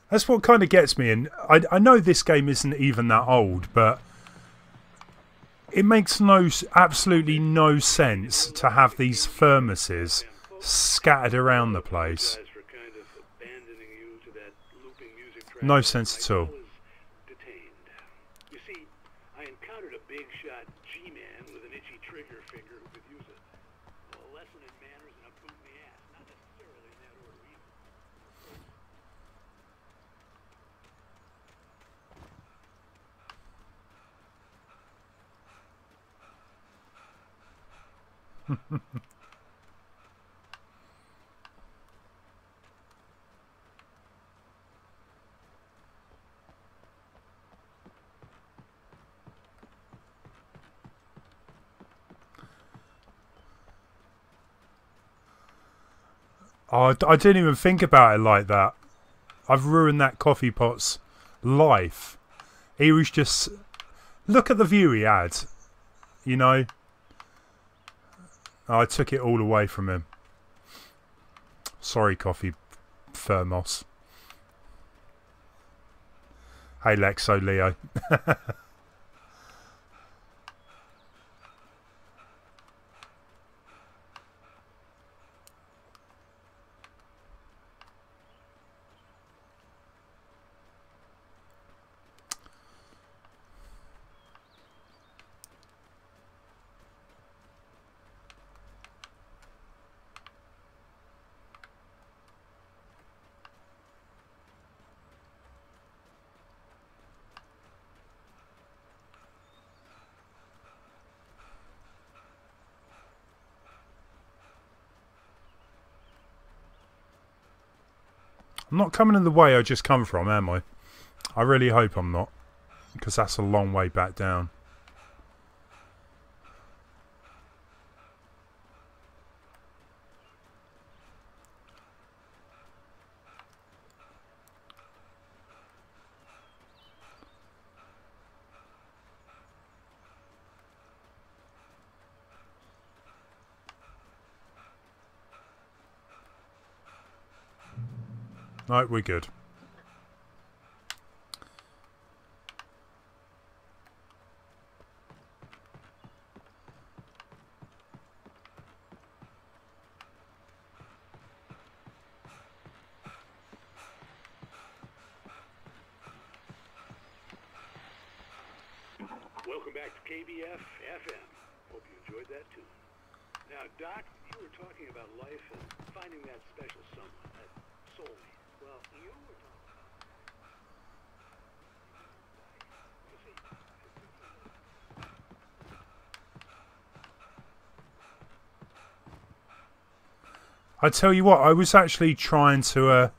That's what kind of gets me, and I know this game isn't even that old, but it makes absolutely no sense to have these thermoses scattered around the place. No sense at all. You see, I encountered a big shot G-man with an itchy trigger finger who could use a lesson in manners and a boot in the ass. Not necessarily in that order either. Oh, I didn't even think about it like that. I've ruined that coffee pot's life. He was just... Look at the view he had. You know? I took it all away from him. Sorry, coffee thermos. Hey, Lexo Leo. I'm not coming in the way I just come from, am I? I really hope I'm not, because that's a long way back down. No, we're good. Welcome back to KBF FM. Hope you enjoyed that too. Now, Doc, you were talking about life and finding that special someone, that soulmate. Well, you were talking I tell you what, I was actually trying to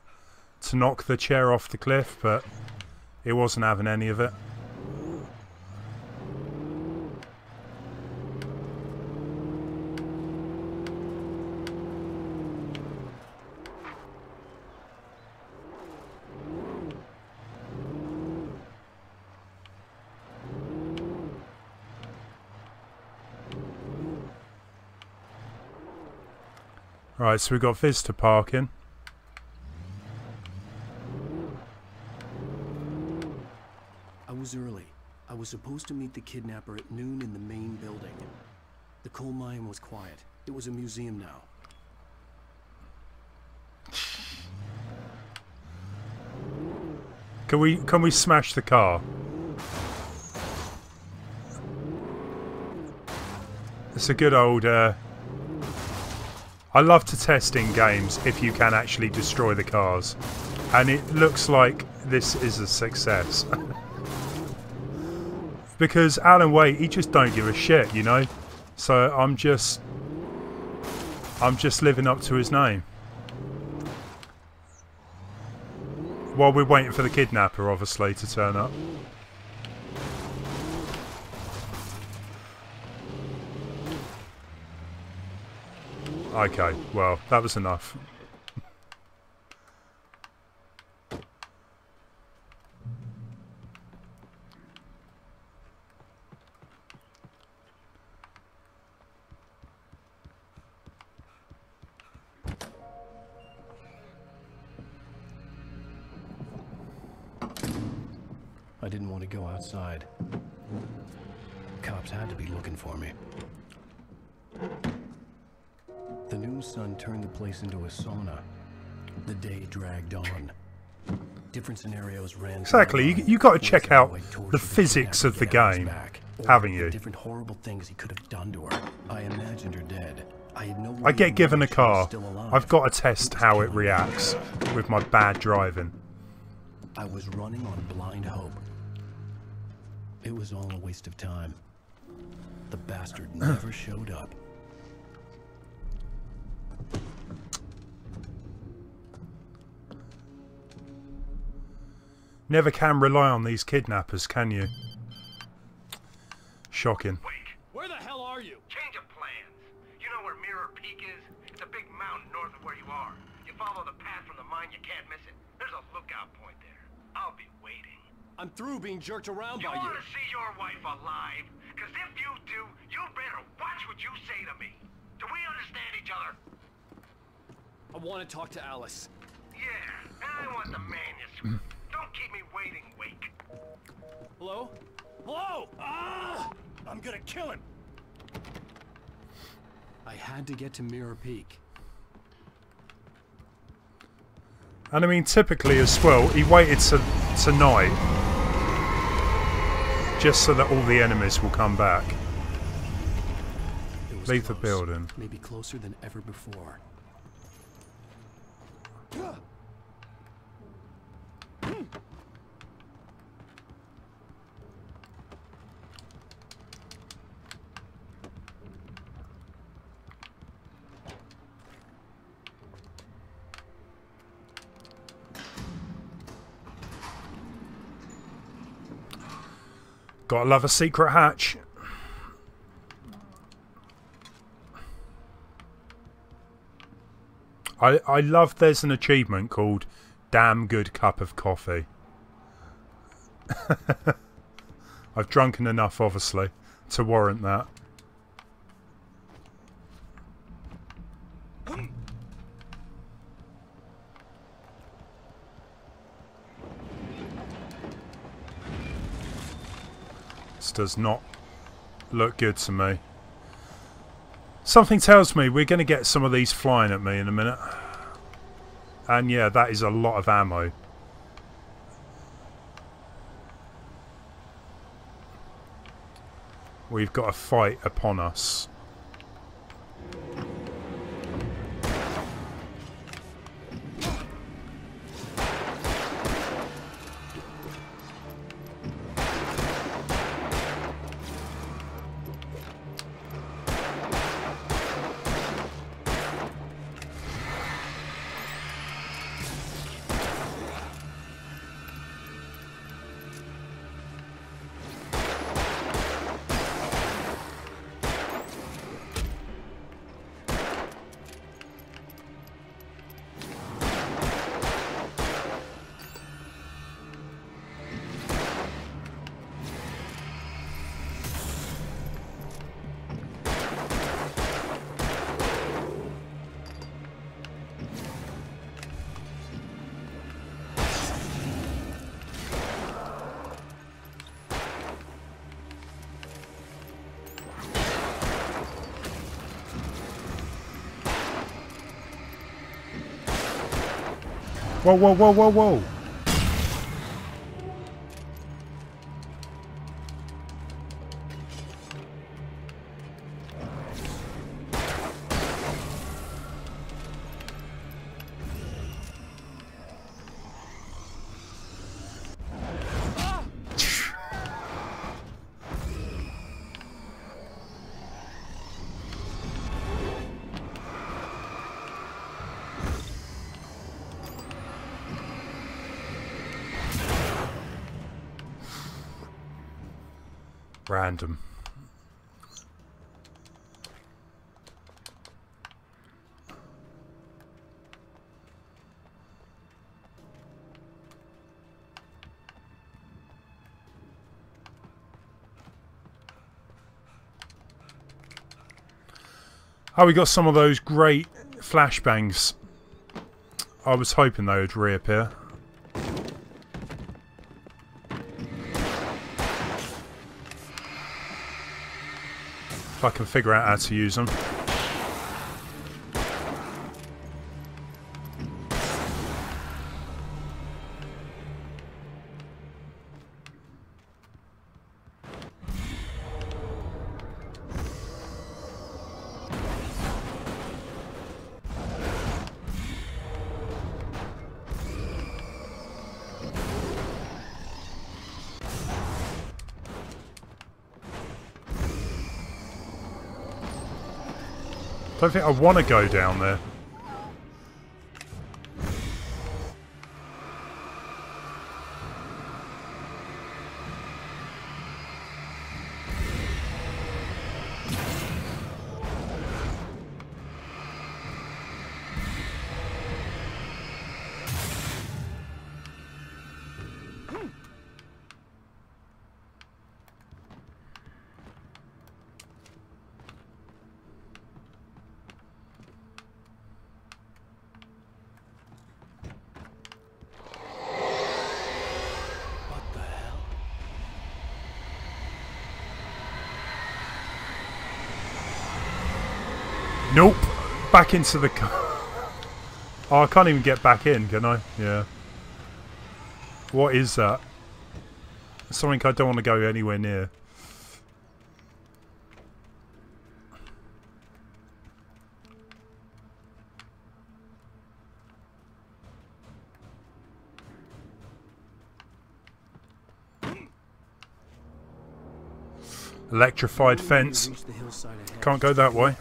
knock the chair off the cliff, but it wasn't having any of it. Right, so we've got visitor parking. I was early. I was supposed to meet the kidnapper at noon in the main building. The coal mine was quiet. It was a museum now. Can we smash the car? It's a good old I love to test in games if you can actually destroy the cars, and it looks like this is a success. Because Alan Wake, he just don't give a shit, you know. So I'm just living up to his name. While we're waiting for the kidnapper, obviously, to turn up. Okay, well, that was enough. I didn't want to go outside. Cops had to be looking for me. The noon sun turned the place into a sauna. The day dragged on. Different scenarios ran. Exactly, you got to check out the physics of the game, haven't you? Different horrible things he could have done to her. I imagined her dead. I had no. I get given a car. I've got to test how it reacts with my bad driving. I was running on blind hope. It was all a waste of time. The bastard never showed up. Never can rely on these kidnappers, can you? Shocking. Where the hell are you? Change of plans. You know where Mirror Peak is? It's a big mountain north of where you are. You follow the path from the mine, you can't miss it. There's a lookout point there. I'll be waiting. I'm through being jerked around by You you. want to see your wife alive? Because if you do, you better watch what you say to me. Do we understand each other? I want to talk to Alice. Yeah, and I want the manuscript. Don't keep me waiting, Wake. Hello? Hello! Ah! I'm gonna kill him! I had to get to Mirror Peak. And I mean, typically as well, he waited tonight just so that all the enemies will come back. Leave the building. Maybe closer than ever before. Gotta love a secret hatch. I love there's an achievement called Damn Good Cup of Coffee. I've drunken enough, obviously, to warrant that. This does not look good to me. Something tells me we're going to get some of these flying at me in a minute. And yeah, that is a lot of ammo. We've got a fight upon us. Whoa, whoa, whoa, whoa, whoa. Random. Oh, we got some of those great flashbangs. I was hoping they would reappear. If I can figure out how to use them. I don't think I want to go down there. Nope. Back into the car. Oh, I can't even get back in, can I? Yeah. What is that? Something I don't want to go anywhere near. Electrified fence. Can't go that way.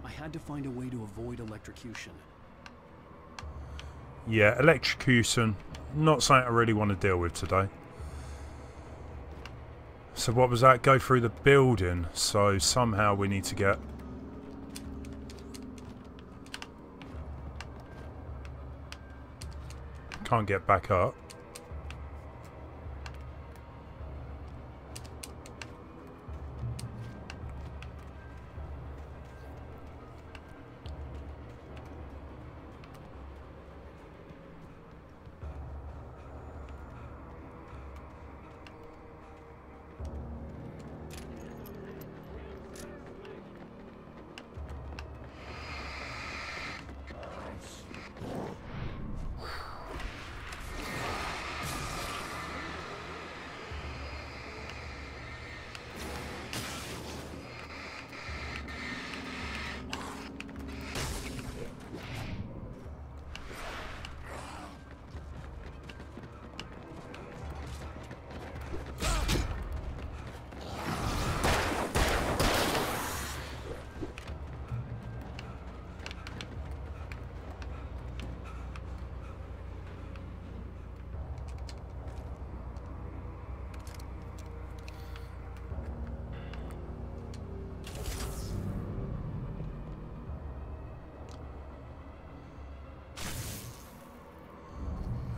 I had to find a way to avoid electrocution. Yeah, electrocution. Not something I really want to deal with today. So what was that? Go through the building. So somehow we need to get... Can't get back up.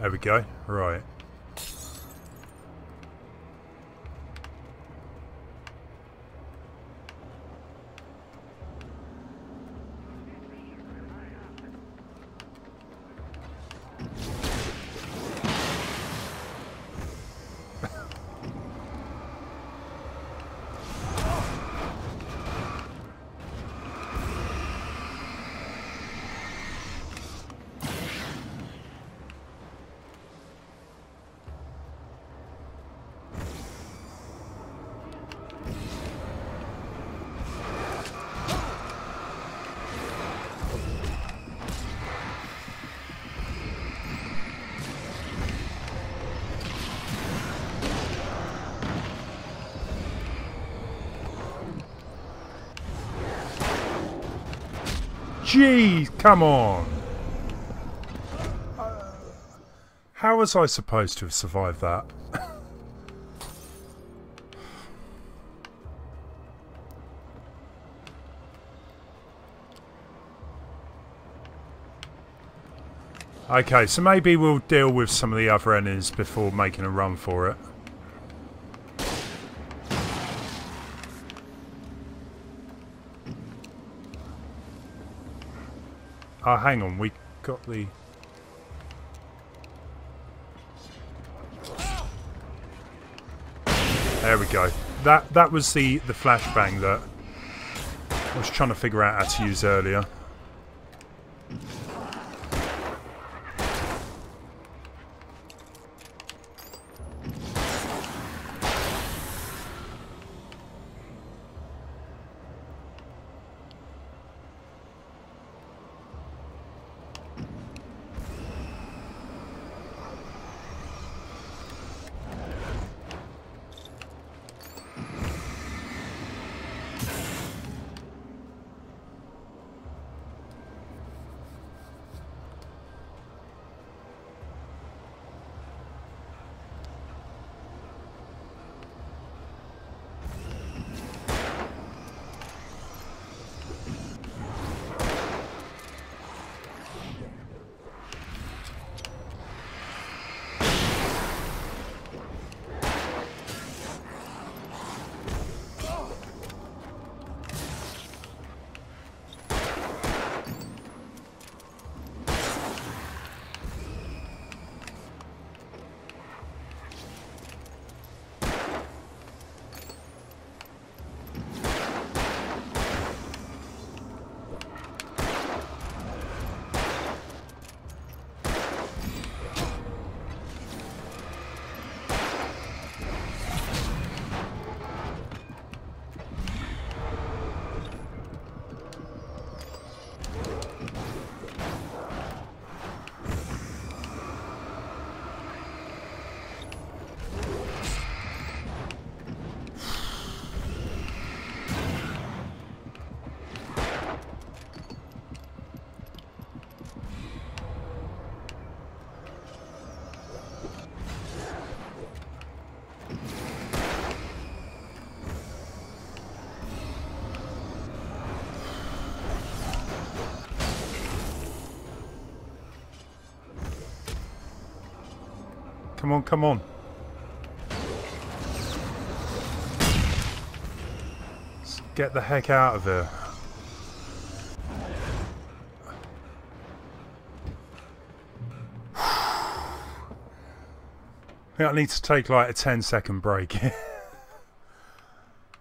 There we go. Right. Jeez, come on! How was I supposed to have survived that? Okay, so maybe we'll deal with some of the other enemies before making a run for it. Oh, hang on, we got the... There we go. That was the flashbang that I was trying to figure out how to use earlier. Come on, come on. Let's get the heck out of here. I think I need to take like a 10-second break.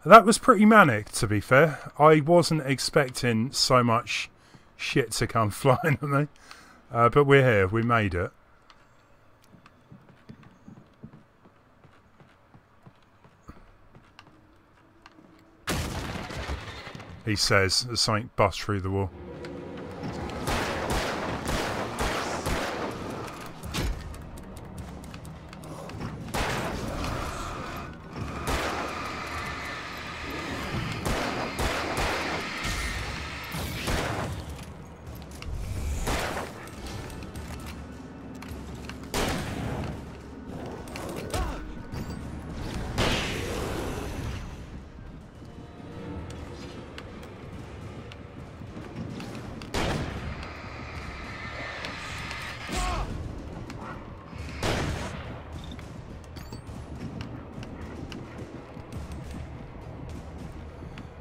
That was pretty manic, to be fair. I wasn't expecting so much shit to come flying at me. But we're here. We made it. He says as something busts through the wall.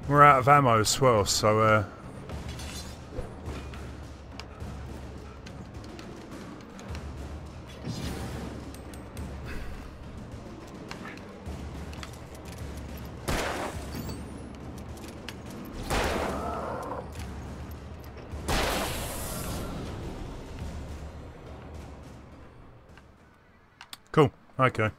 We're out of ammo as well, so cool, okay.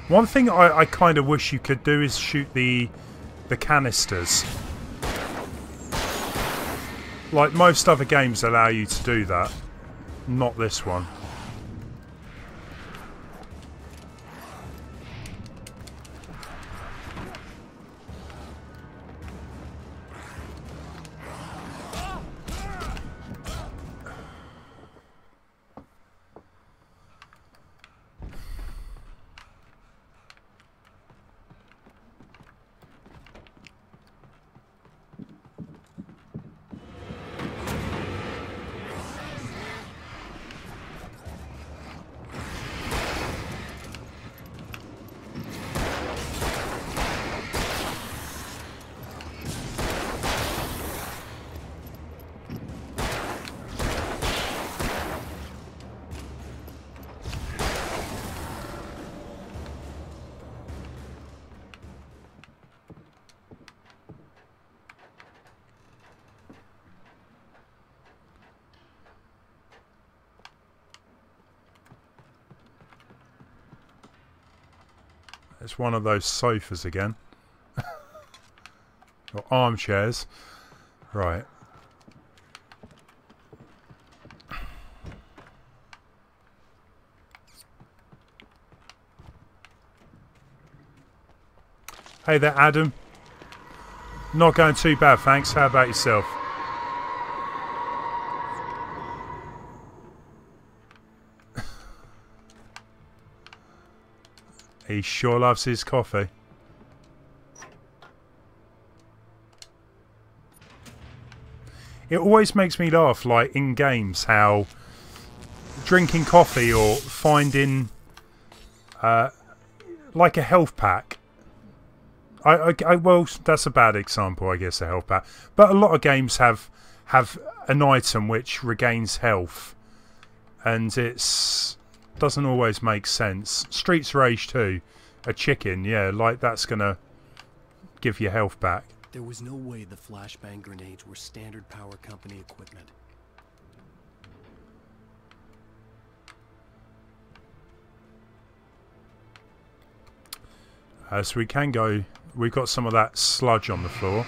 One thing I kind of wish you could do is shoot the canisters. Like most other games allow you to do that. Not this one. It's one of those sofas again. Or armchairs. Right. Hey there, Adam. Not going too bad, thanks. How about yourself? He sure loves his coffee. It always makes me laugh, like in games, how drinking coffee or finding like a health pack. Well, that's a bad example, I guess, a health pack. But a lot of games have an item which regains health, and it's doesn't always make sense. Streets Rage 2, a chicken, yeah, like that's gonna give you health back. There was no way the flashbang grenades were standard power company equipment. So we can go. We've got some of that sludge on the floor.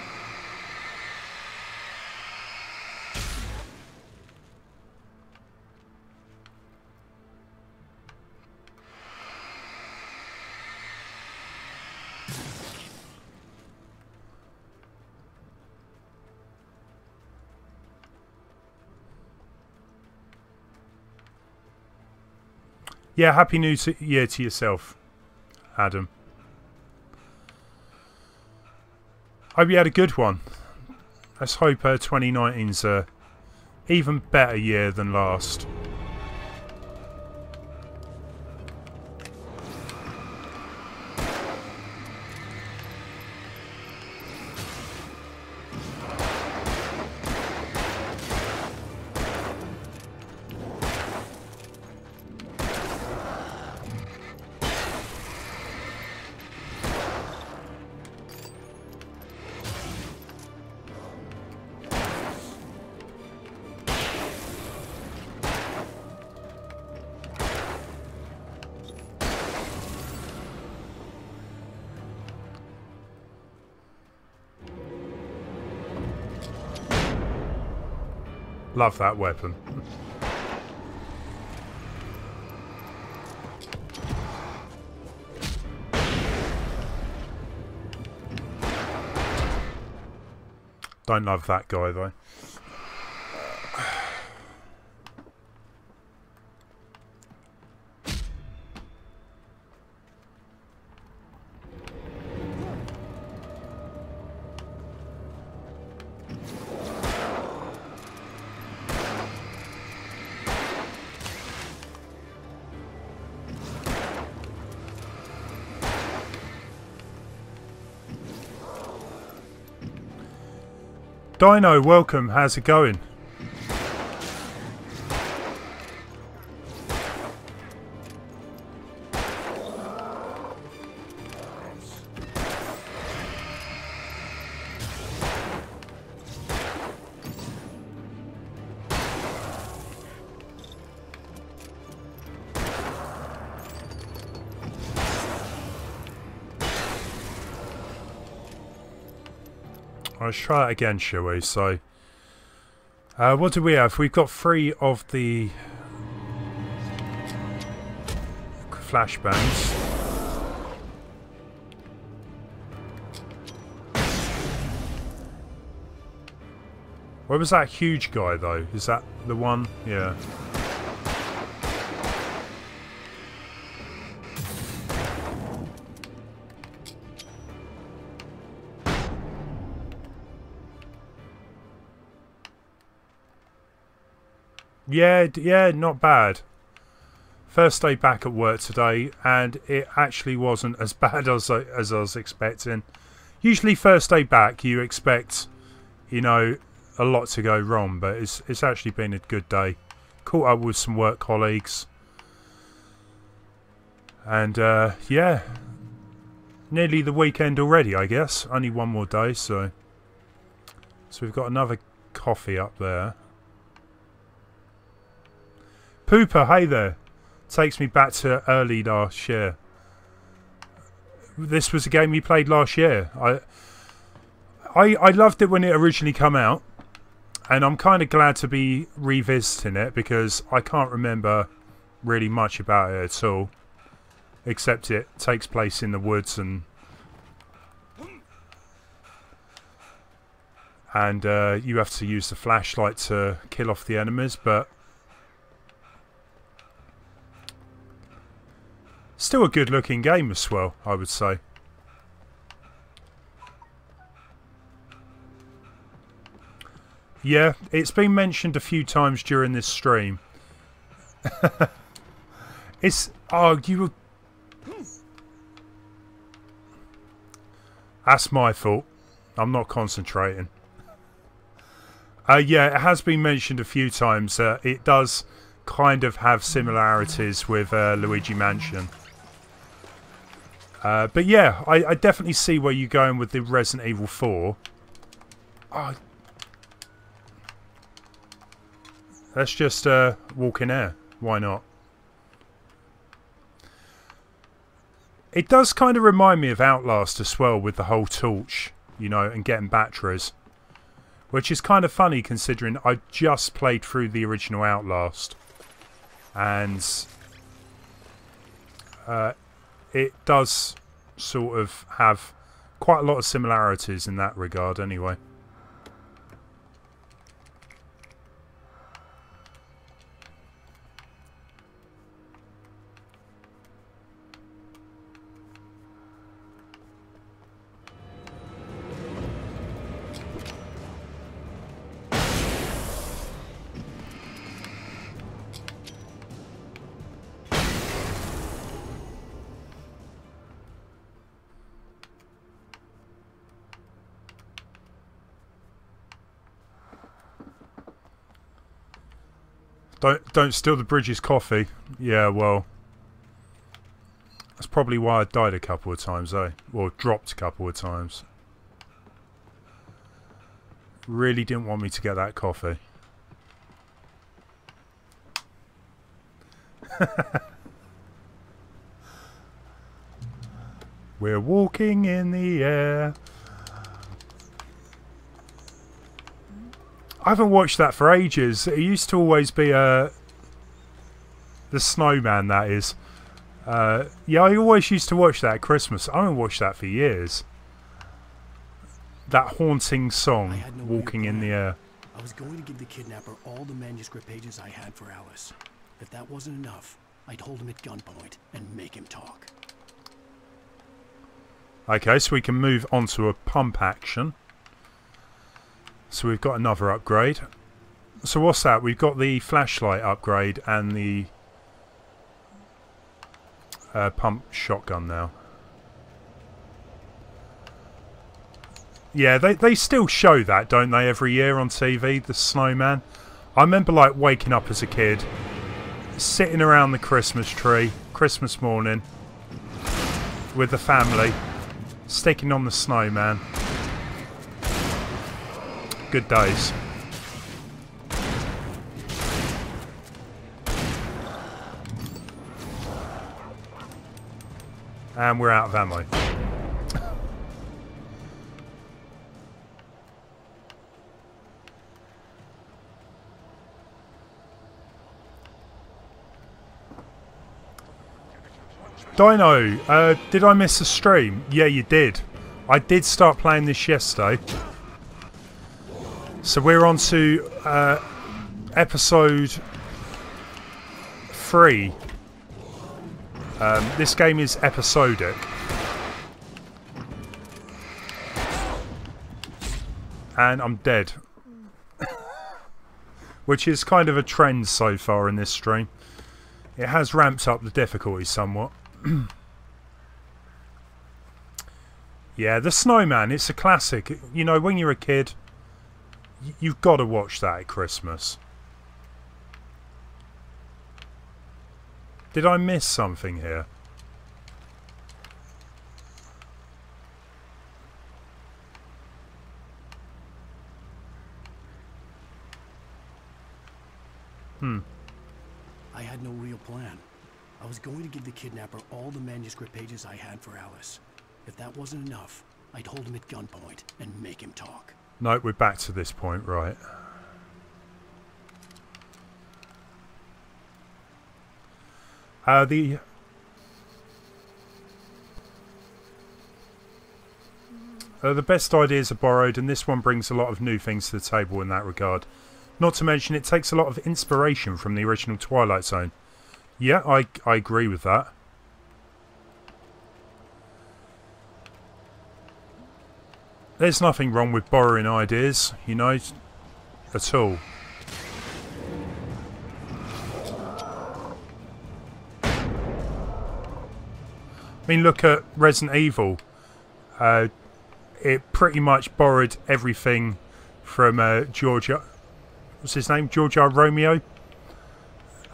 Yeah, Happy New Year to yourself, Adam. Hope you had a good one. Let's hope 2019's a even better year than last. Love that weapon. Don't love that guy though. Dino, welcome. How's it going? Let's try it again, shall we? So, what do we have? We've got 3 of the flashbangs. Where was that huge guy, though? Is that the one? Yeah. Yeah, not bad. First day back at work today, and it actually wasn't as bad as I was expecting. Usually first day back, you expect, you know, a lot to go wrong, but it's actually been a good day. Caught up with some work colleagues. And, yeah. Nearly the weekend already, I guess. Only one more day, so... So we've got another coffee up there. Pooper, hey there. Takes me back to early last year. This was a game we played last year. I loved it when it originally came out, and I'm kind of glad to be revisiting it because I can't remember really much about it at all, except it takes place in the woods and you have to use the flashlight to kill off the enemies, but still a good looking game as well, I would say. Yeah, it's been mentioned a few times during this stream. It's... Oh, you were... That's my fault. I'm not concentrating. Yeah, it has been mentioned a few times. It does kind of have similarities with Luigi Mansion. But yeah, I definitely see where you're going with the Resident Evil 4. Oh. Let's just walk in air. Why not? It does kind of remind me of Outlast as well, with the whole torch, you know, and getting batteries. Which is kind of funny considering I just played through the original Outlast. And it does sort of have quite a lot of similarities in that regard anyway. Don't steal the Bridges coffee. Yeah, well, that's probably why I died a couple of times, eh? Or dropped a couple of times. Really didn't want me to get that coffee. We're walking in the air. I haven't watched that for ages. It used to always be the Snowman, that is. Yeah, I always used to watch that at Christmas. I haven't watched that for years. That haunting song, Walking in the Air. I was going to give the kidnapper all the manuscript pages I had for Alice. If that wasn't enough, I'd hold him at gunpoint and make him talk. Okay, so we can move on to a pump action. So we've got another upgrade. So what's that? We've got the flashlight upgrade and the pump shotgun now. Yeah, they still show that, don't they, every year on TV, the snowman. I remember like waking up as a kid, sitting around the Christmas tree, Christmas morning, with the family, sticking on the snowman. Good days. And we're out of ammo. Dino, did I miss a stream? Yeah, you did. I did start playing this yesterday. So we're on to episode 3. This game is episodic. And I'm dead. Which is kind of a trend so far in this stream. It has ramped up the difficulty somewhat. Yeah, the Snowman, it's a classic. You know, when you're a kid, you've got to watch that at Christmas. Did I miss something here? I had no real plan. I was going to give the kidnapper all the manuscript pages I had for Alice. If that wasn't enough, I'd hold him at gunpoint and make him talk. No, we're back to this point, right. The best ideas are borrowed, and this one brings a lot of new things to the table in that regard. Not to mention, it takes a lot of inspiration from the original Twilight Zone. Yeah, I agree with that. There's nothing wrong with borrowing ideas, you know, at all. I mean, look at Resident Evil. It pretty much borrowed everything from George... What's his name? George R. Romeo?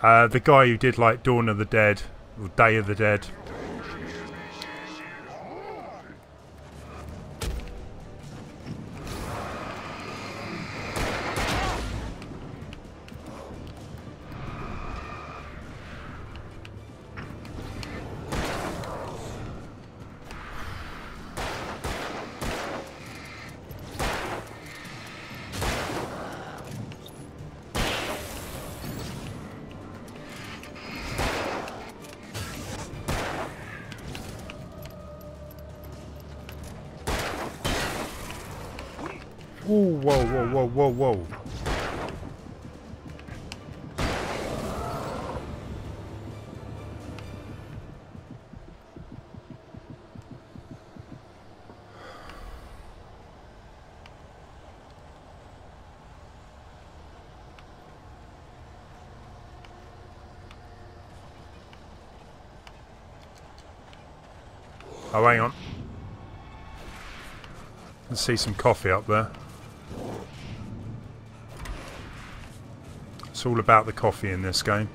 The guy who did, like, Dawn of the Dead, or Day of the Dead. Ooh, whoa, whoa, whoa, whoa, whoa. Oh, hang on. Let's see some coffee up there. It's all about the coffee in this game.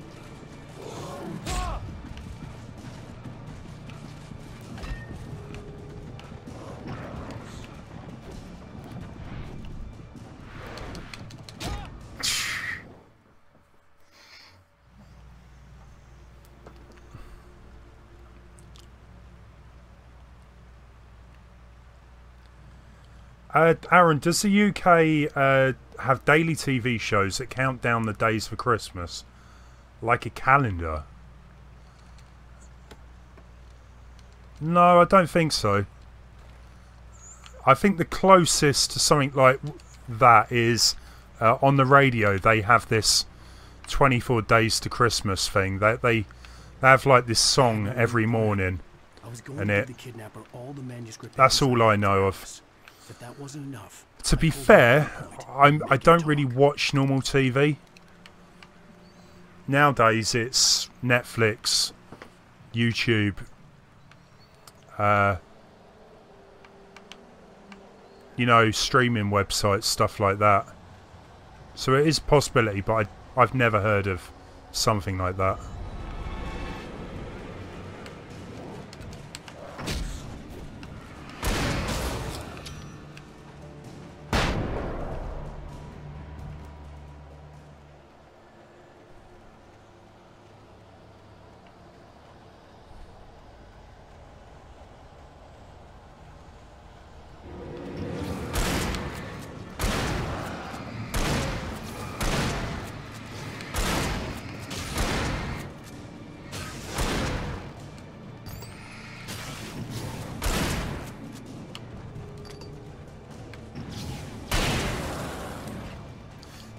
Aaron, does the UK have daily TV shows that count down the days for Christmas? Like a calendar? No, I don't think so. I think the closest to something like that is on the radio. They have this 24 days to Christmas thing. They have like this song every morning. And that's all I know of. But that wasn't enough. To be fair, I don't really watch normal TV. Nowadays it's Netflix, YouTube, you know, streaming websites, stuff like that. So it is a possibility, but I've never heard of something like that.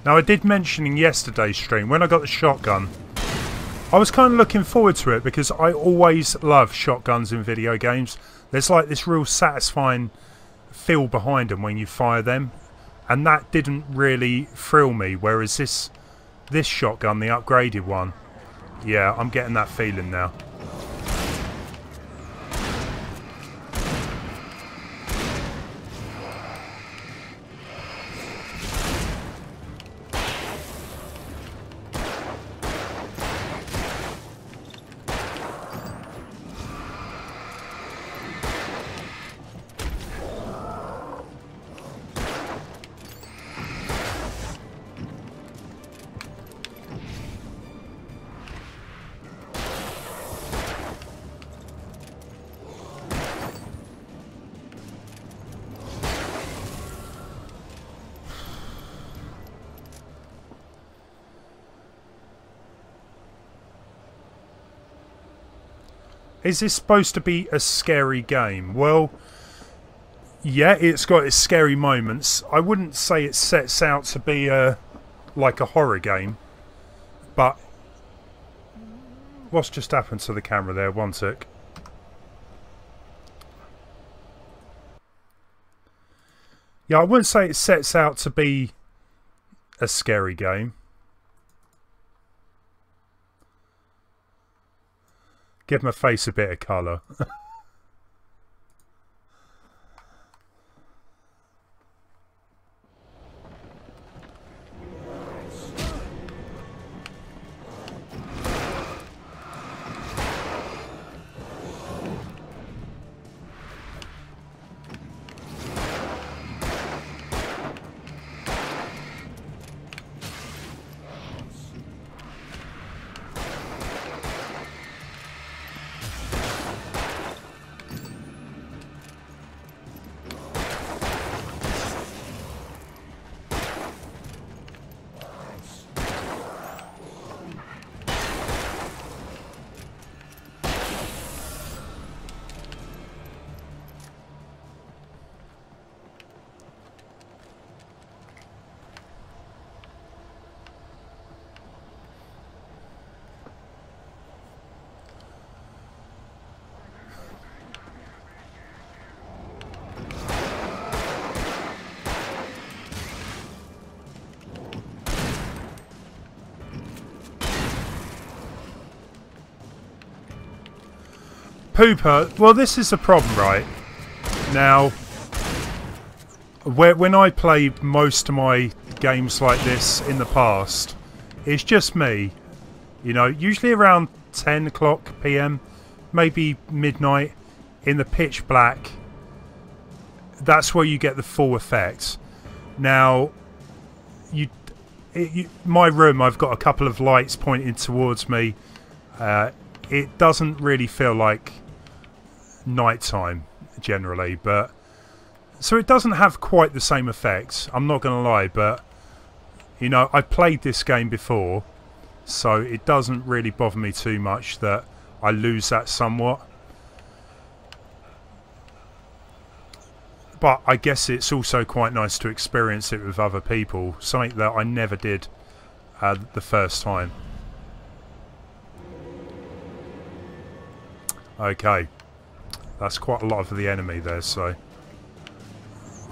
Now, I did mention in yesterday's stream, when I got the shotgun, I was kind of looking forward to it because I always love shotguns in video games. There's like this real satisfying feel behind them when you fire them, and that didn't really thrill me, whereas this shotgun, the upgraded one, yeah, I'm getting that feeling now. Is this supposed to be a scary game? Well, yeah, it's got its scary moments. I wouldn't say it sets out to be like a horror game, but what's just happened to the camera there? One sec. Yeah, I wouldn't say it sets out to be a scary game. Give my face a bit of colour. Pooper, well, this is the problem, right? Now, when I played most of my games like this in the past, it's just me. You know, usually around 10 o'clock PM, maybe midnight, in the pitch black, that's where you get the full effect. Now, my room, I've got a couple of lights pointing towards me. It doesn't really feel like nighttime generally, but so it doesn't have quite the same effect, I'm not going to lie, but you know, I played this game before, so it doesn't really bother me too much that I lose that somewhat. But I guess it's also quite nice to experience it with other people, something that I never did the first time. Okay, that's quite a lot of the enemy there, so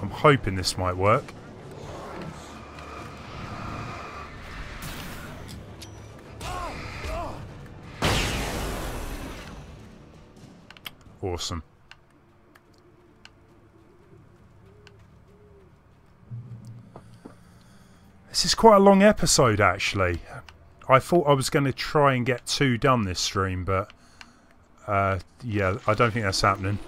I'm hoping this might work. Awesome. This is quite a long episode, actually. I thought I was going to try and get 2 done this stream, but yeah, I don't think that's happening.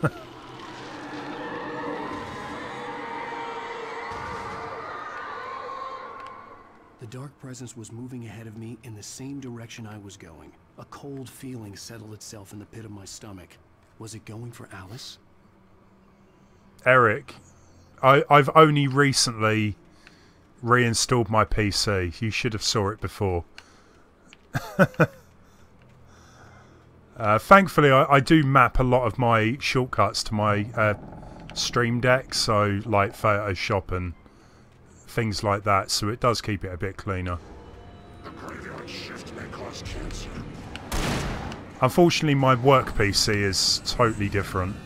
The dark presence was moving ahead of me in the same direction I was going. A cold feeling settled itself in the pit of my stomach. Was it going for Alice? Eric, I've only recently reinstalled my PC. You should have saw it before. Thankfully, I do map a lot of my shortcuts to my Stream Deck, so like Photoshop and things like that, so it does keep it a bit cleaner. The graveyard shift may cause cancer. Unfortunately, my work PC is totally different.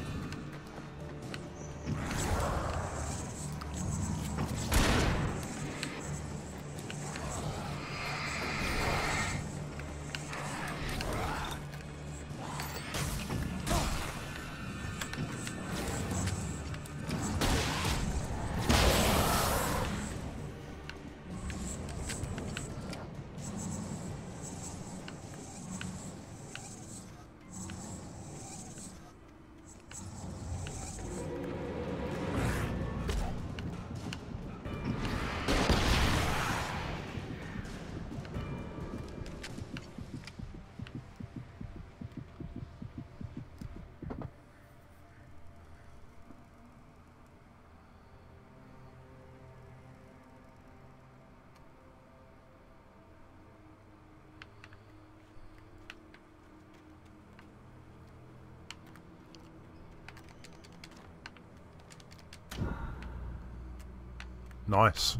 Nice.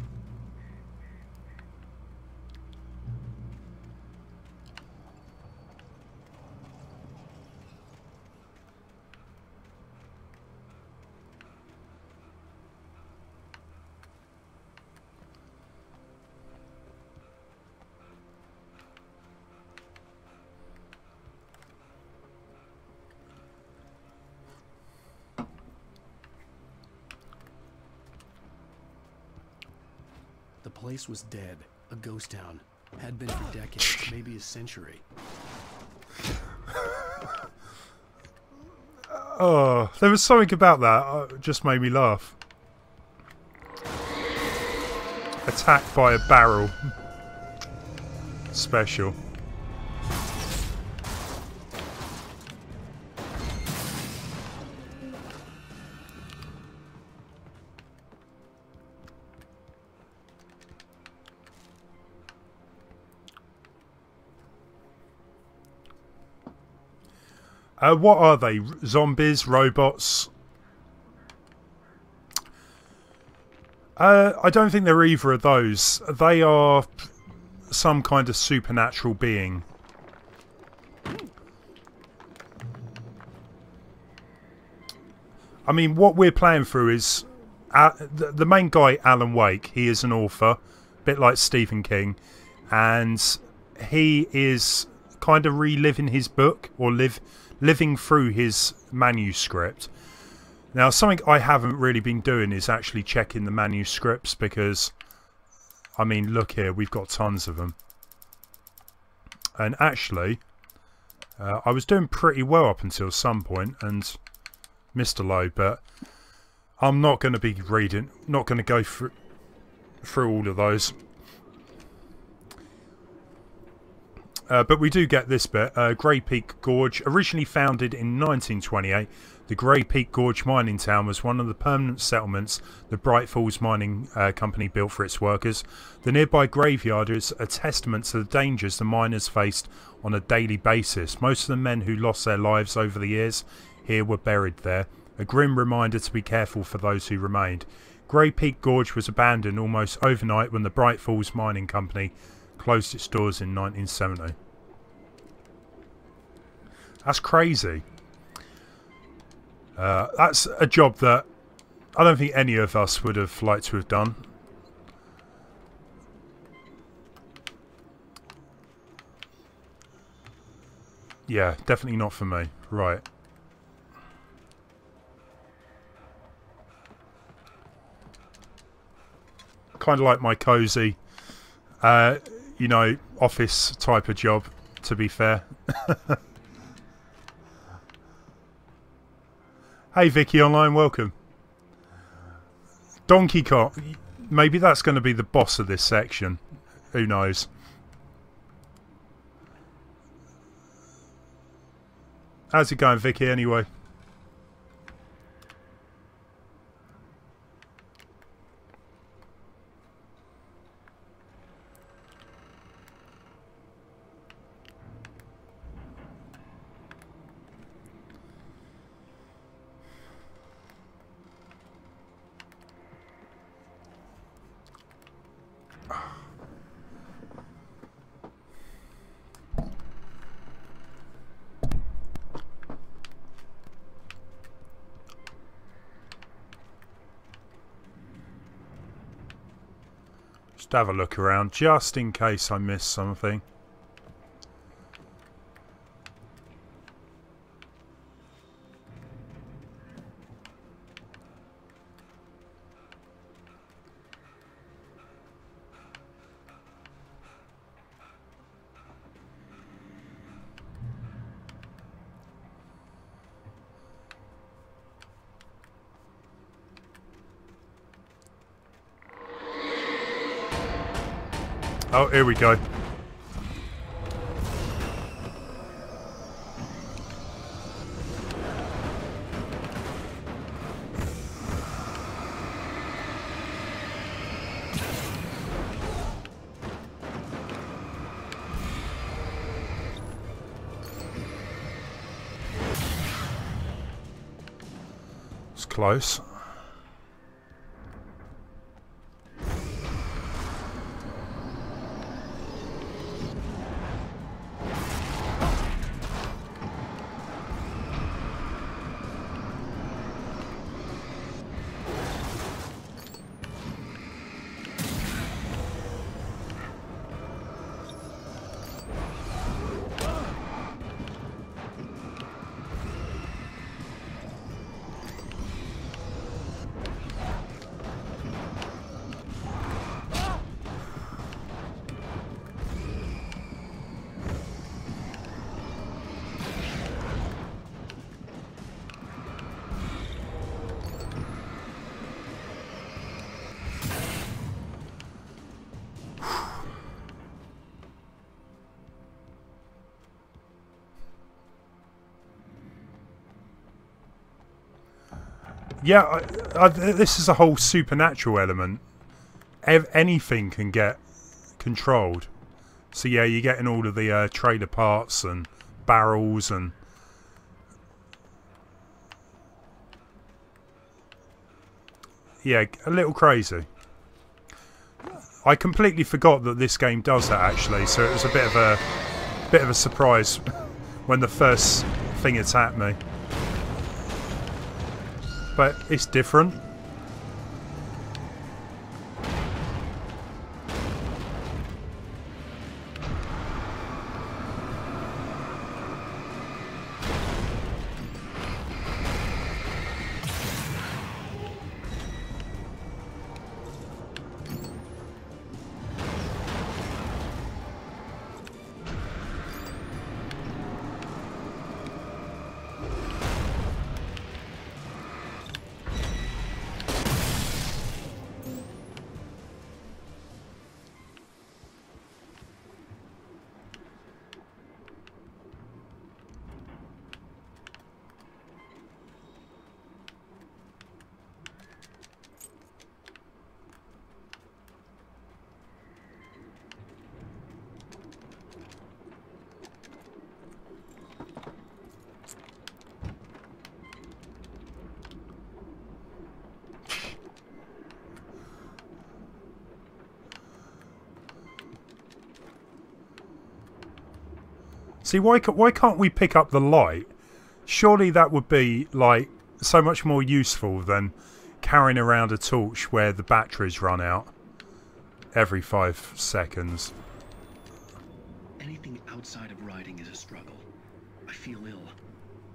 The place was dead. A ghost town. Had been for decades, maybe a century. Oh, there was something about that just made me laugh. Attacked by a barrel. Special. What are they? Zombies? Robots? I don't think they're either of those. They are some kind of supernatural being. I mean, what we're playing through is... the main guy, Alan Wake, he is an author, a bit like Stephen King, and he is kind of reliving his book, or living through his manuscript. Now, something I haven't really been doing is actually checking the manuscripts because, I mean, look here, we've got tons of them. And actually, I was doing pretty well up until some point and missed a load, but I'm not going to be reading, not going to go through all of those. But we do get this bit. Grey Peak Gorge, originally founded in 1928, the Grey Peak Gorge mining town was one of the permanent settlements the Bright Falls Mining Company built for its workers. The nearby graveyard is a testament to the dangers the miners faced on a daily basis. Most of the men who lost their lives over the years here were buried there, a grim reminder to be careful for those who remained. Grey Peak Gorge was abandoned almost overnight when the Bright Falls Mining Company closed its doors in 1970. That's crazy. That's a job that I don't think any of us would have liked to have done. Yeah, definitely not for me. Right. Kind of like my cozy, you know, office type of job, to be fair. Hey Vicky Online, welcome. Donkey Kong, maybe that's going to be the boss of this section. Who knows? How's it going, Vicky, anyway? Have a look around just in case I missed something. Oh, here we go. It's close. Yeah, this is a whole supernatural element. Anything can get controlled. So yeah, you're getting all of the trailer parts and barrels and... yeah, a little crazy. I completely forgot that this game does that actually, so it was a bit of a surprise when the first thing attacked me. But it's different. See, why can't we pick up the light? Surely that would be, like, so much more useful than carrying around a torch where the batteries run out every 5 seconds. Anything outside of riding is a struggle. I feel ill.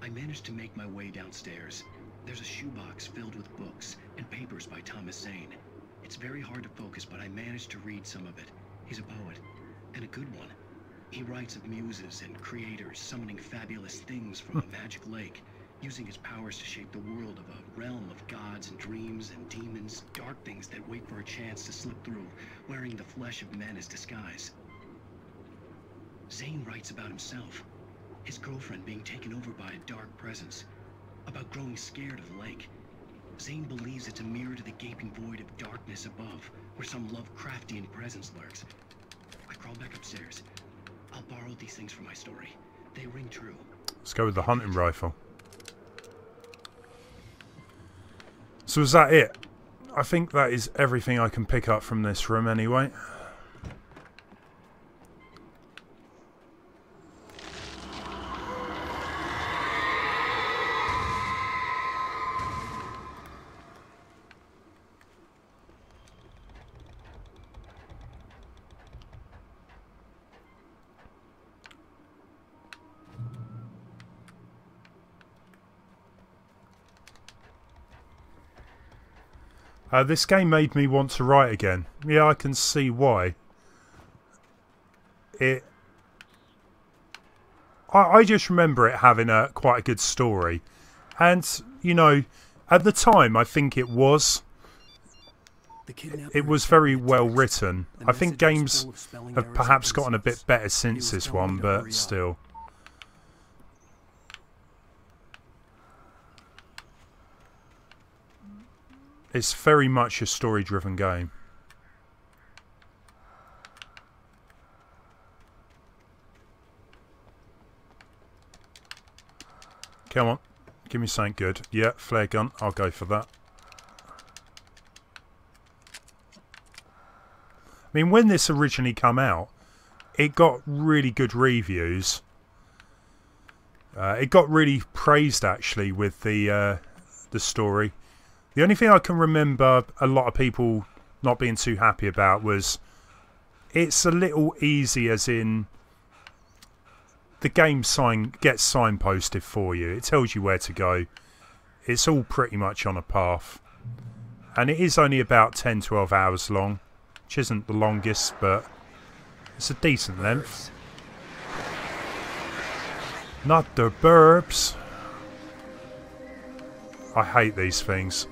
I managed to make my way downstairs. There's a shoebox filled with books and papers by Thomas Zane. It's very hard to focus, but I managed to read some of it. He's a poet, and a good one. He writes of muses and creators summoning fabulous things from a magic lake, using his powers to shape the world of a realm of gods and dreams and demons, dark things that wait for a chance to slip through, wearing the flesh of men as disguise. Zane writes about himself, his girlfriend being taken over by a dark presence, about growing scared of the lake. Zane believes it's a mirror to the gaping void of darkness above, where some Lovecraftian presence lurks. I crawl back upstairs. I'll borrow these things for my story. They ring true. Let's go with the hunting rifle. So is that it? I think that is everything I can pick up from this room anyway. This game made me want to write again. Yeah, I can see why. I just remember it having quite a good story. And, you know, at the time, I think it was. It was very well written. I think games have perhaps gotten a bit better since this one, but still. It's very much a story-driven game. Come on. Give me something good. Yeah, flare gun. I'll go for that. I mean, when this originally came out, it got really good reviews. It got really praised, actually, with the story. The only thing I can remember a lot of people not being too happy about was it's a little easy, as in the game gets signposted for you. It tells you where to go. It's all pretty much on a path. And it is only about 10-12 hours long, which isn't the longest, but it's a decent length. Not the burps. I hate these things.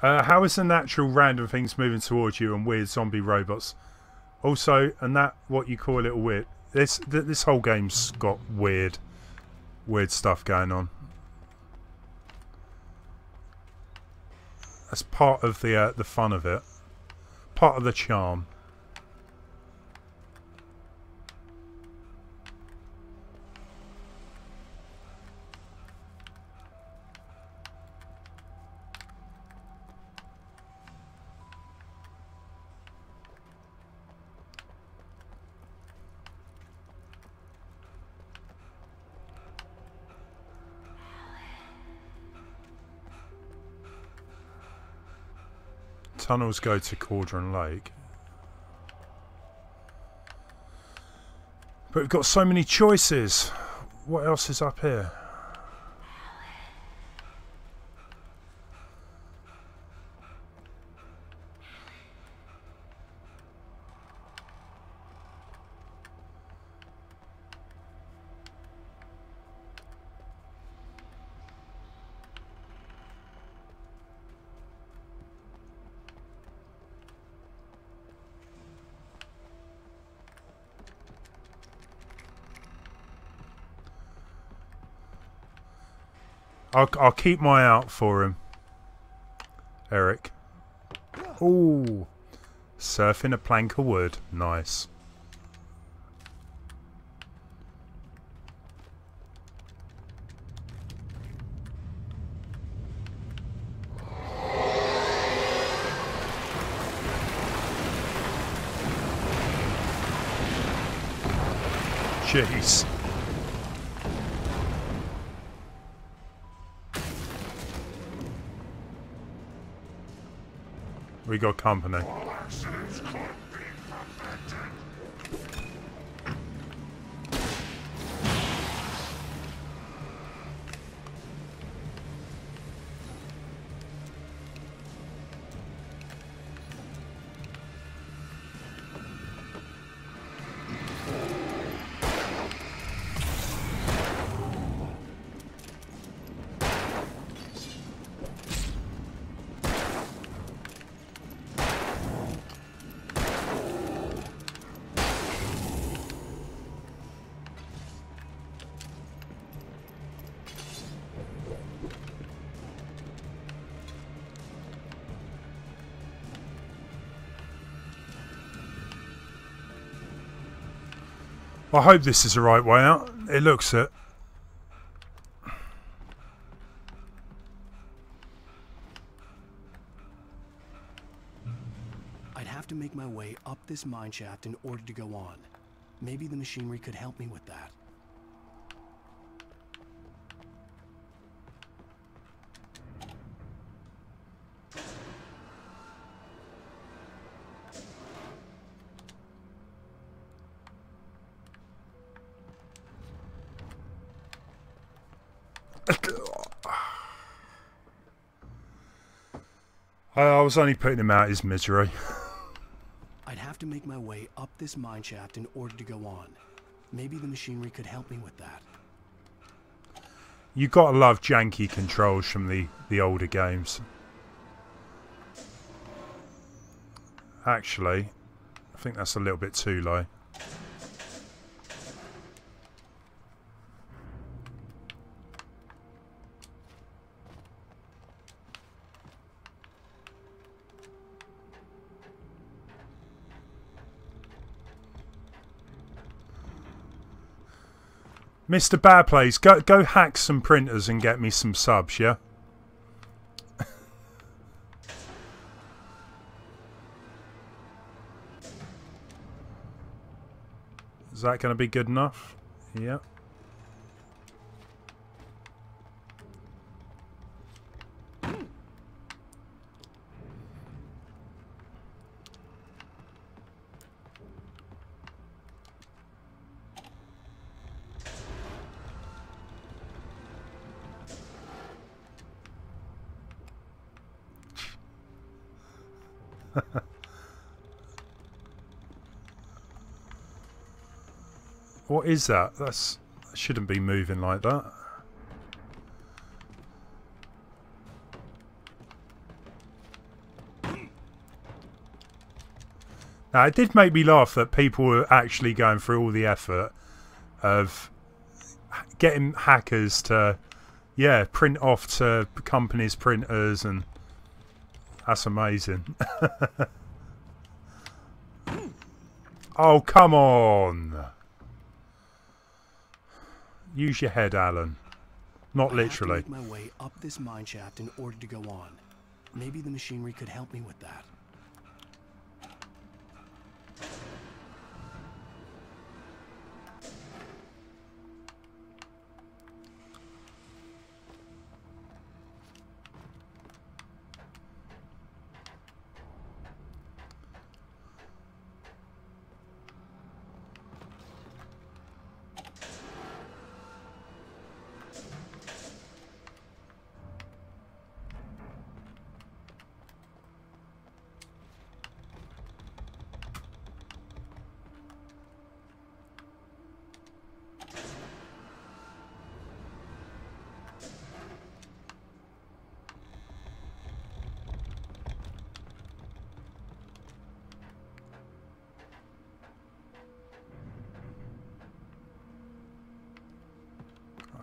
How is the natural random things moving towards you and weird zombie robots? Also, and that what you call a little weird. This whole game's got weird stuff going on. That's part of the fun of it. Part of the charm. Tunnels go to Cauldron Lake. But we've got so many choices. What else is up here? I'll keep my eye out for him. Eirik. Ooh. Surfing a plank of wood. Nice. Jeez. We got company. I hope this is the right way out. It looks it. I'd have to make my way up this mine shaft in order to go on. Maybe the machinery could help me with that. I was only putting him out his misery. I'd have to make my way up this mine shaft in order to go on. Maybe the machinery could help me with that. You gotta love janky controls from the older games. Actually, I think that's a little bit too low. Mr. Bad Plays, go hack some printers and get me some subs, yeah? Is that going to be good enough? Yeah. What is that? That shouldn't be moving like that. Now, it did make me laugh that people were actually going through all the effort of getting hackers to, yeah, print off to companies' printers, and that's amazing. Oh, come on. Use your head, Alan. Not literally. I have to make my way up this mine shaft in order to go on. Maybe the machinery could help me with that.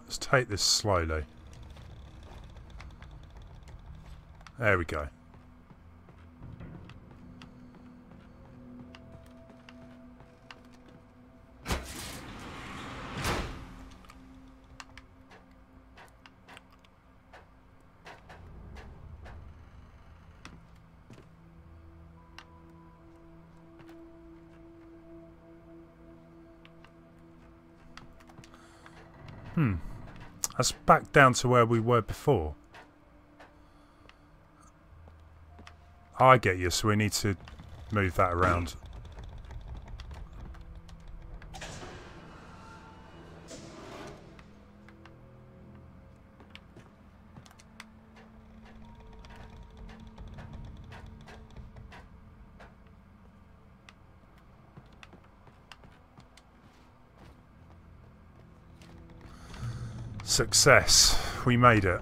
Let's take this slowly. There we go. That's back down to where we were before. I get you, so we need to move that around. Success. We made it.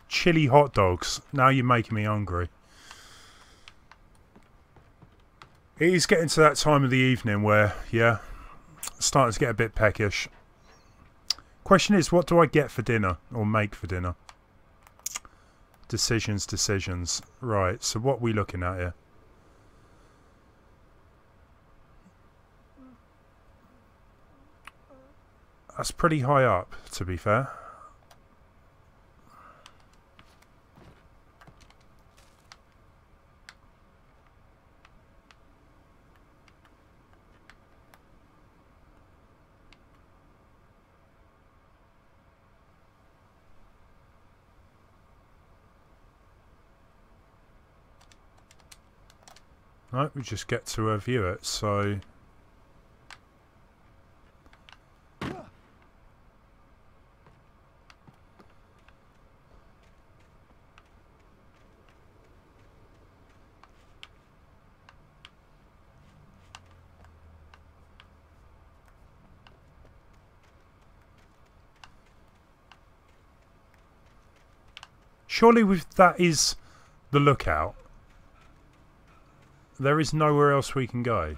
Chili hot dogs. Now you're making me hungry. It is getting to that time of the evening where, yeah, it's starting to get a bit peckish. Question is, what do I get for dinner? Or make for dinner? Decisions, decisions. Right, so what are we looking at here? That's pretty high up, to be fair. No, we just get to view it, so... Surely that is the lookout. There is nowhere else we can go.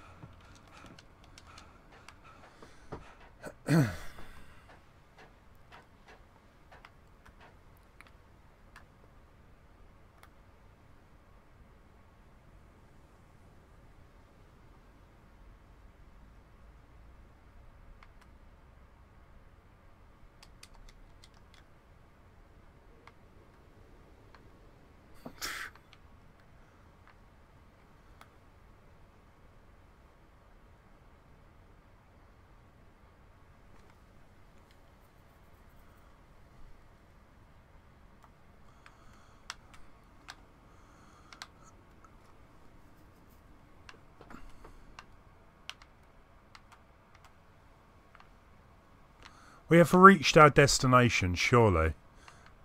We have reached our destination, surely.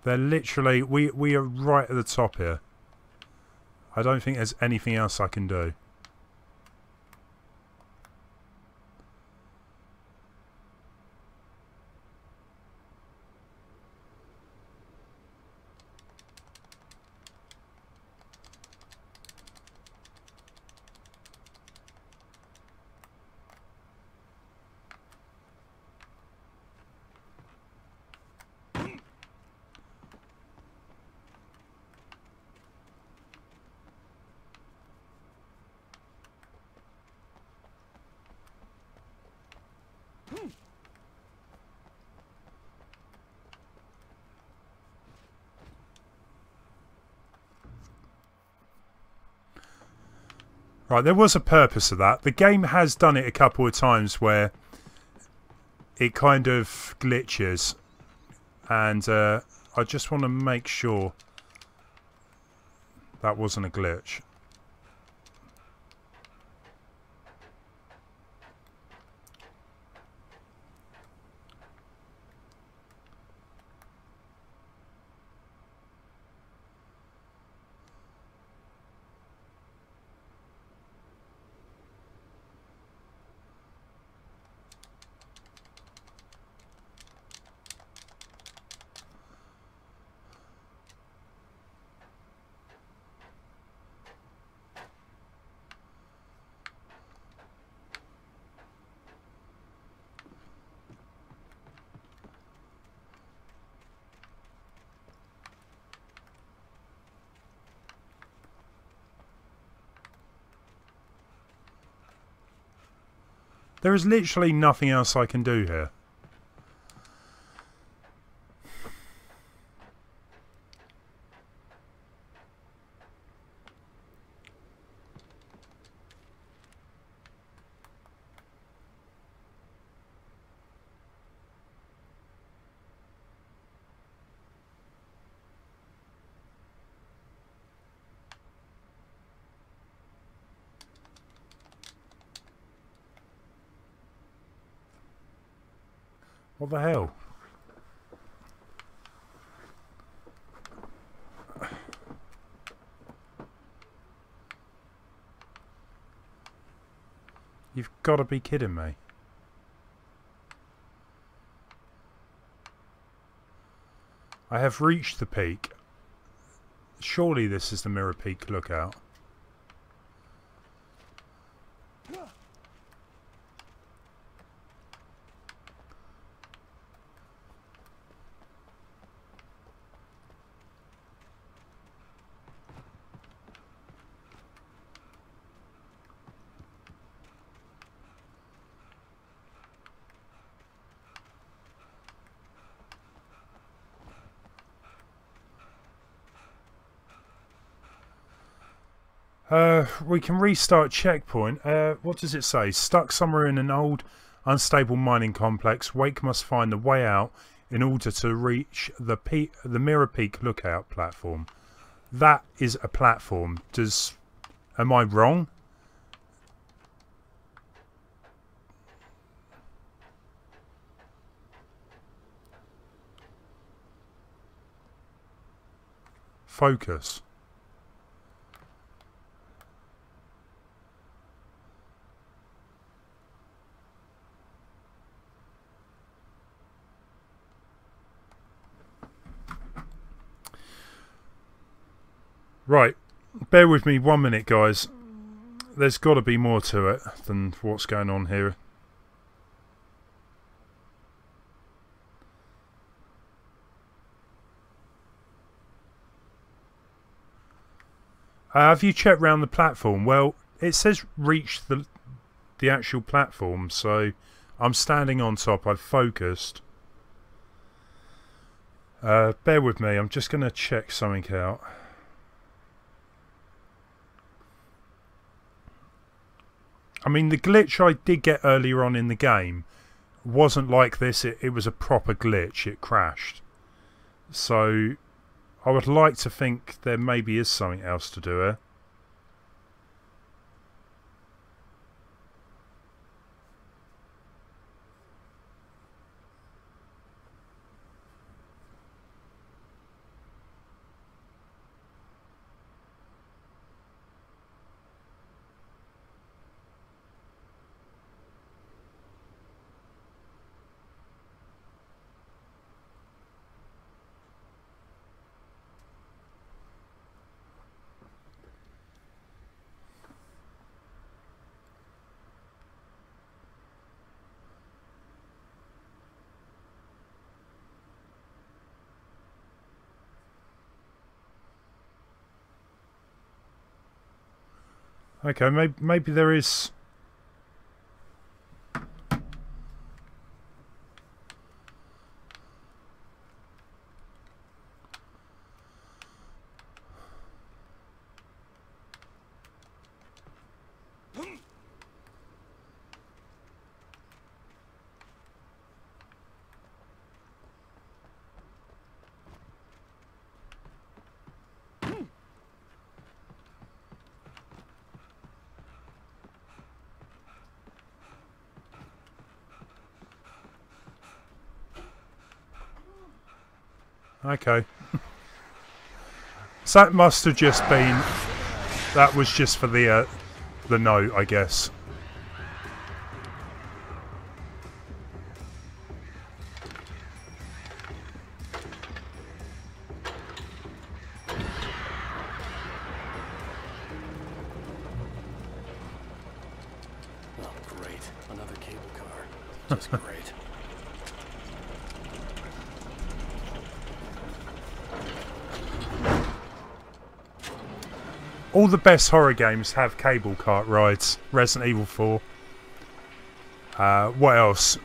They're literally... We are right at the top here. I don't think there's anything else I can do. Right, there was a purpose of that. The game has done it a couple of times where it kind of glitches. And I just want to make sure that wasn't a glitch. There is literally nothing else I can do here. What the hell? You've got to be kidding me. I have reached the peak. Surely this is the Mirror Peak lookout. We can restart checkpoint. What does it say? Stuck somewhere in an old, unstable mining complex. Wake must find the way out in order to reach the Mirror Peak lookout platform. That is a platform. Am I wrong? Focus. Right, bear with me 1 minute, guys. There's got to be more to it than what's going on here. Have you checked round the platform? Well, it says reach the actual platform, so I'm standing on top. I've focused. Bear with me. I'm just going to check something out. I mean, the glitch I did get earlier on in the game wasn't like this. It was a proper glitch. It crashed. So I would like to think there maybe is something else to do here. Okay, maybe there is... Okay. So that must have just been... That was just for the note, I guess. Oh, great. Another cable car. Just great. All the best horror games have cable cart rides. Resident Evil 4. What else?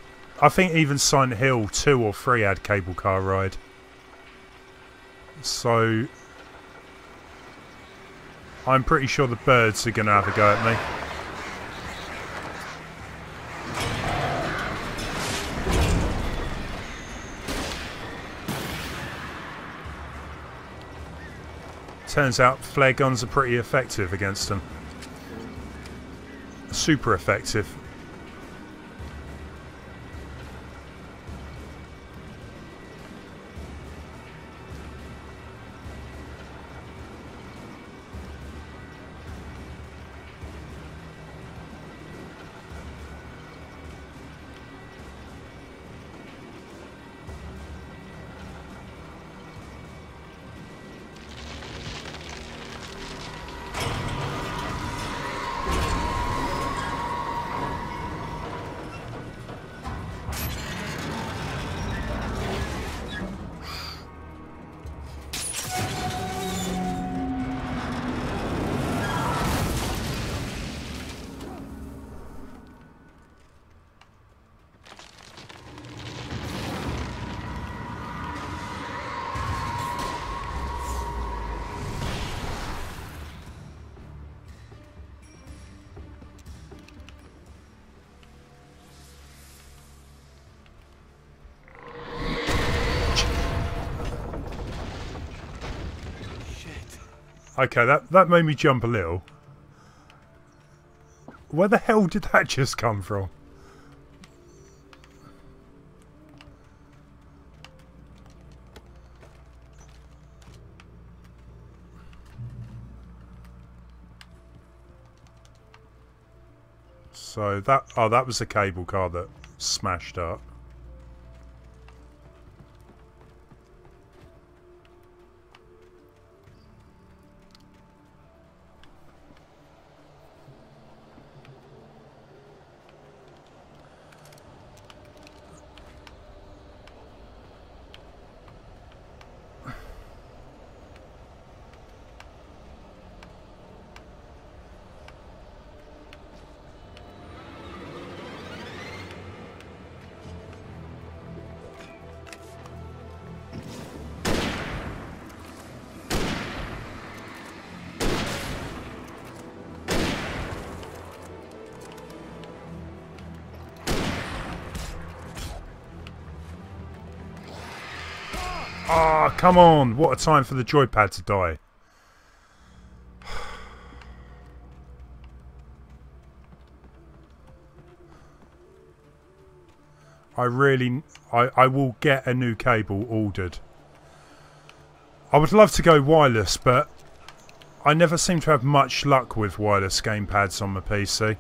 I think even Silent Hill 2 or 3 had cable car ride. So I'm pretty sure the birds are going to have a go at me. Turns out flare guns are pretty effective against them. Super effective. Okay, that made me jump a little. Where the hell did that just come from? So that, oh, that was the cable car that smashed up. Ah, oh, come on! What a time for the joypad to die. I will get a new cable ordered. I would love to go wireless, but I never seem to have much luck with wireless gamepads on my PC.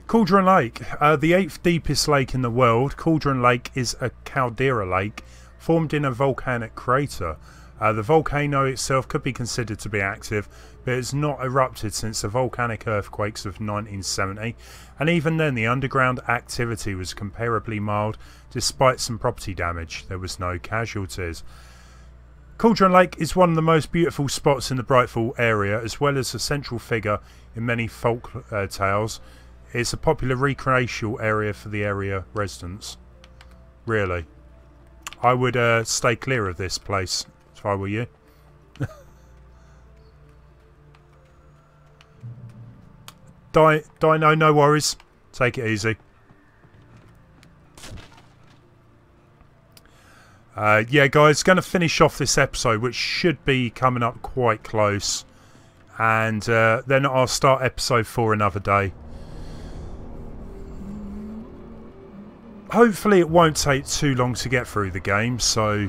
Cauldron Lake, the 8th deepest lake in the world. Cauldron Lake is a caldera lake formed in a volcanic crater. The volcano itself could be considered to be active, but it's not erupted since the volcanic earthquakes of 1970, and even then the underground activity was comparably mild. Despite some property damage, there was no casualties. Cauldron Lake is one of the most beautiful spots in the Brightfall area, as well as a central figure in many folk tales. It's a popular recreational area for the area residents. Really. I would stay clear of this place if I were you. Dino, no worries. Take it easy. Yeah, guys, going to finish off this episode, which should be coming up quite close. And then I'll start episode 4 another day. Hopefully it won't take too long to get through the game, so...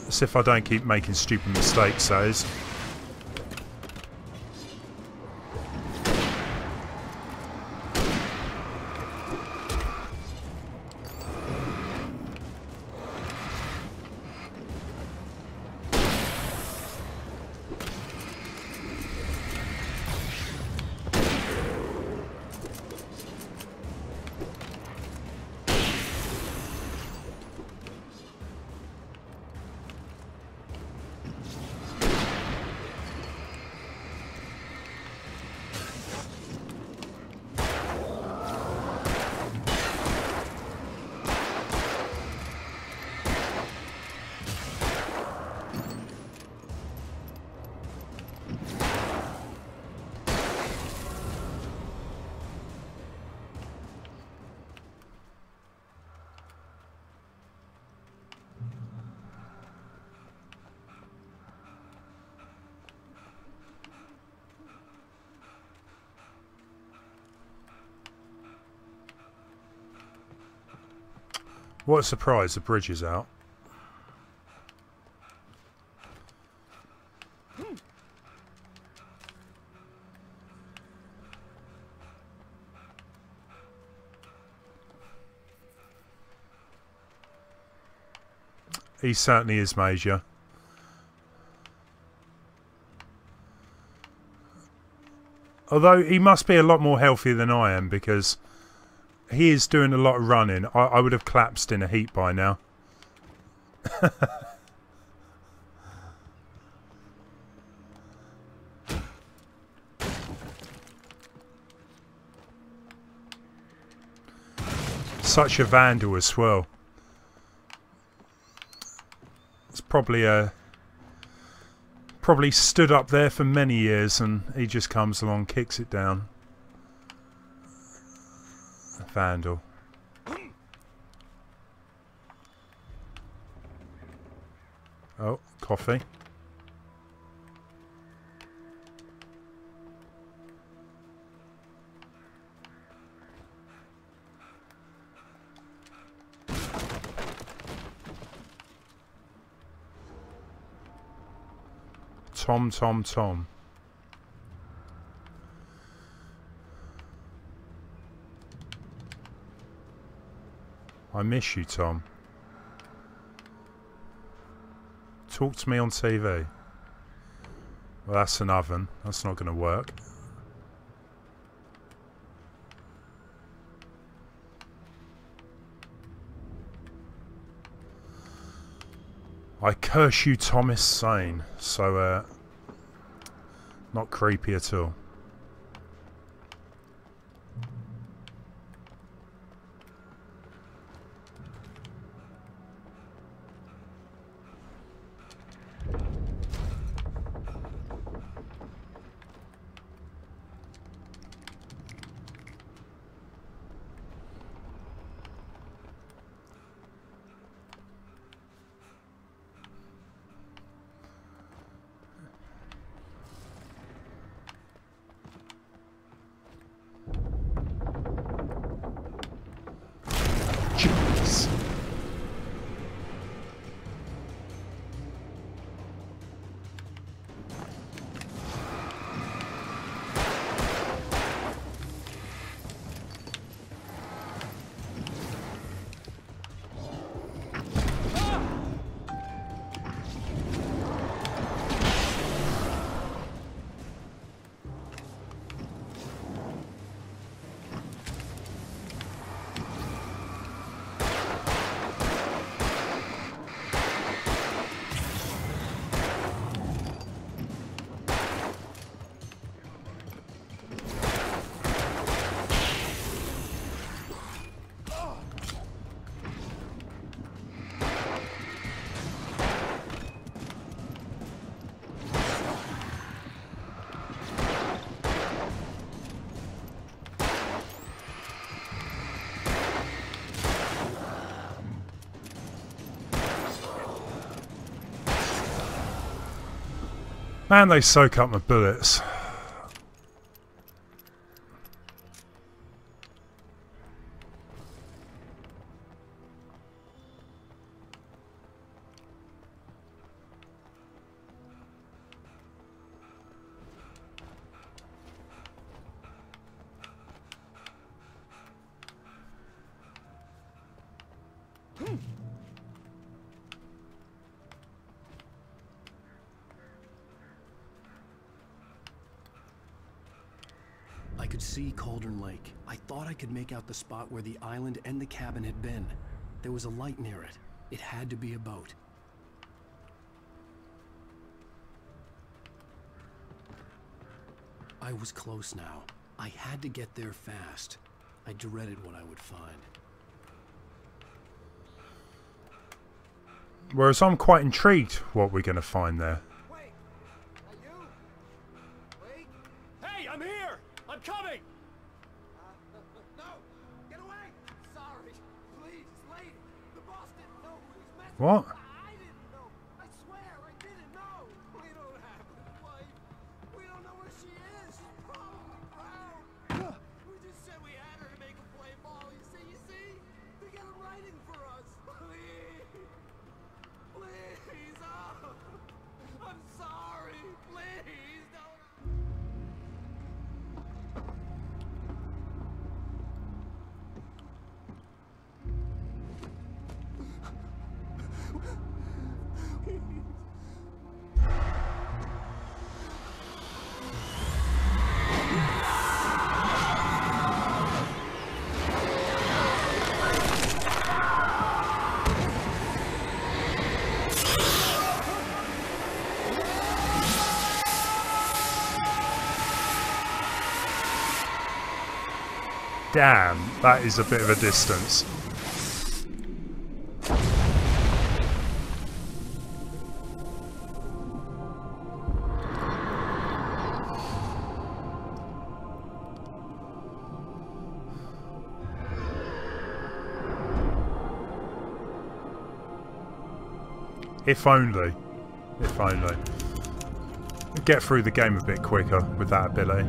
as if I don't keep making stupid mistakes, that is. What a surprise, the bridge is out. He certainly is major. Although he must be a lot more healthy than I am, because he is doing a lot of running. I would have collapsed in a heap by now. Such a vandal as well. It's probably stood up there for many years, and he just comes along, kicks it down. Vandal. Oh, coffee. Tom. I miss you, Tom. Talk to me on TV. Well, that's an oven. That's not going to work. I curse you, Thomas Sane. So, not creepy at all. Man, they soak up my bullets. I could see Cauldron Lake. I thought I could make out the spot where the island and the cabin had been. There was a light near it. It had to be a boat. I was close now. I had to get there fast. I dreaded what I would find. Whereas I'm quite intrigued what we're going to find there. Wait, are you? Wait. Hey, I'm here. I'm coming. No, get away. Sorry, please, lady. The boss didn't know who he's messing What? with. I didn't know. I swear, I didn't know. We don't have his wife. We don't know where she is. She's probably drowned. We just said we had her to make him play ball. You see? To get him writing for us. Please. Please, oh, I'm sorry. Please, don't. Damn, that is a bit of a distance. If only. If only. Get through the game a bit quicker with that ability.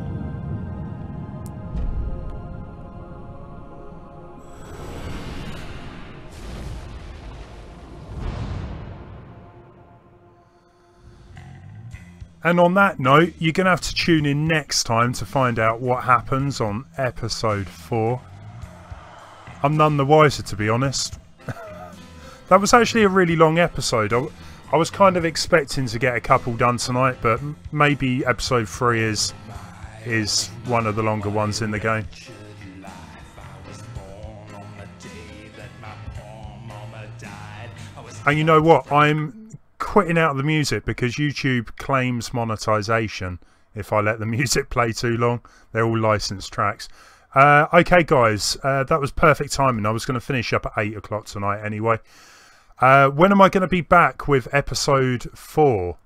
And on that note, you're going to have to tune in next time to find out what happens on episode 4. I'm none the wiser, to be honest. That was actually a really long episode. I was kind of expecting to get a couple done tonight, but maybe episode 3 is one of the longer ones in the game. And you know what? I'm quitting out the music because YouTube claims monetization if I let the music play too long. They're all licensed tracks. Okay guys, that was perfect timing. I was going to finish up at 8 o'clock tonight anyway. When am I going to be back with episode 4?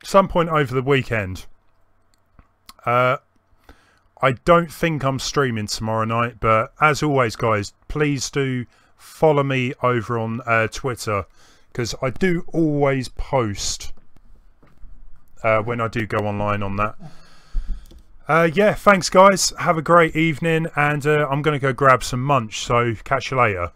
Some point over the weekend. I don't think I'm streaming tomorrow night, but as always guys, please do follow me over on Twitter, because I do always post when I do go online on that. Yeah, thanks guys. Have a great evening, and I'm going to go grab some munch, so catch you later.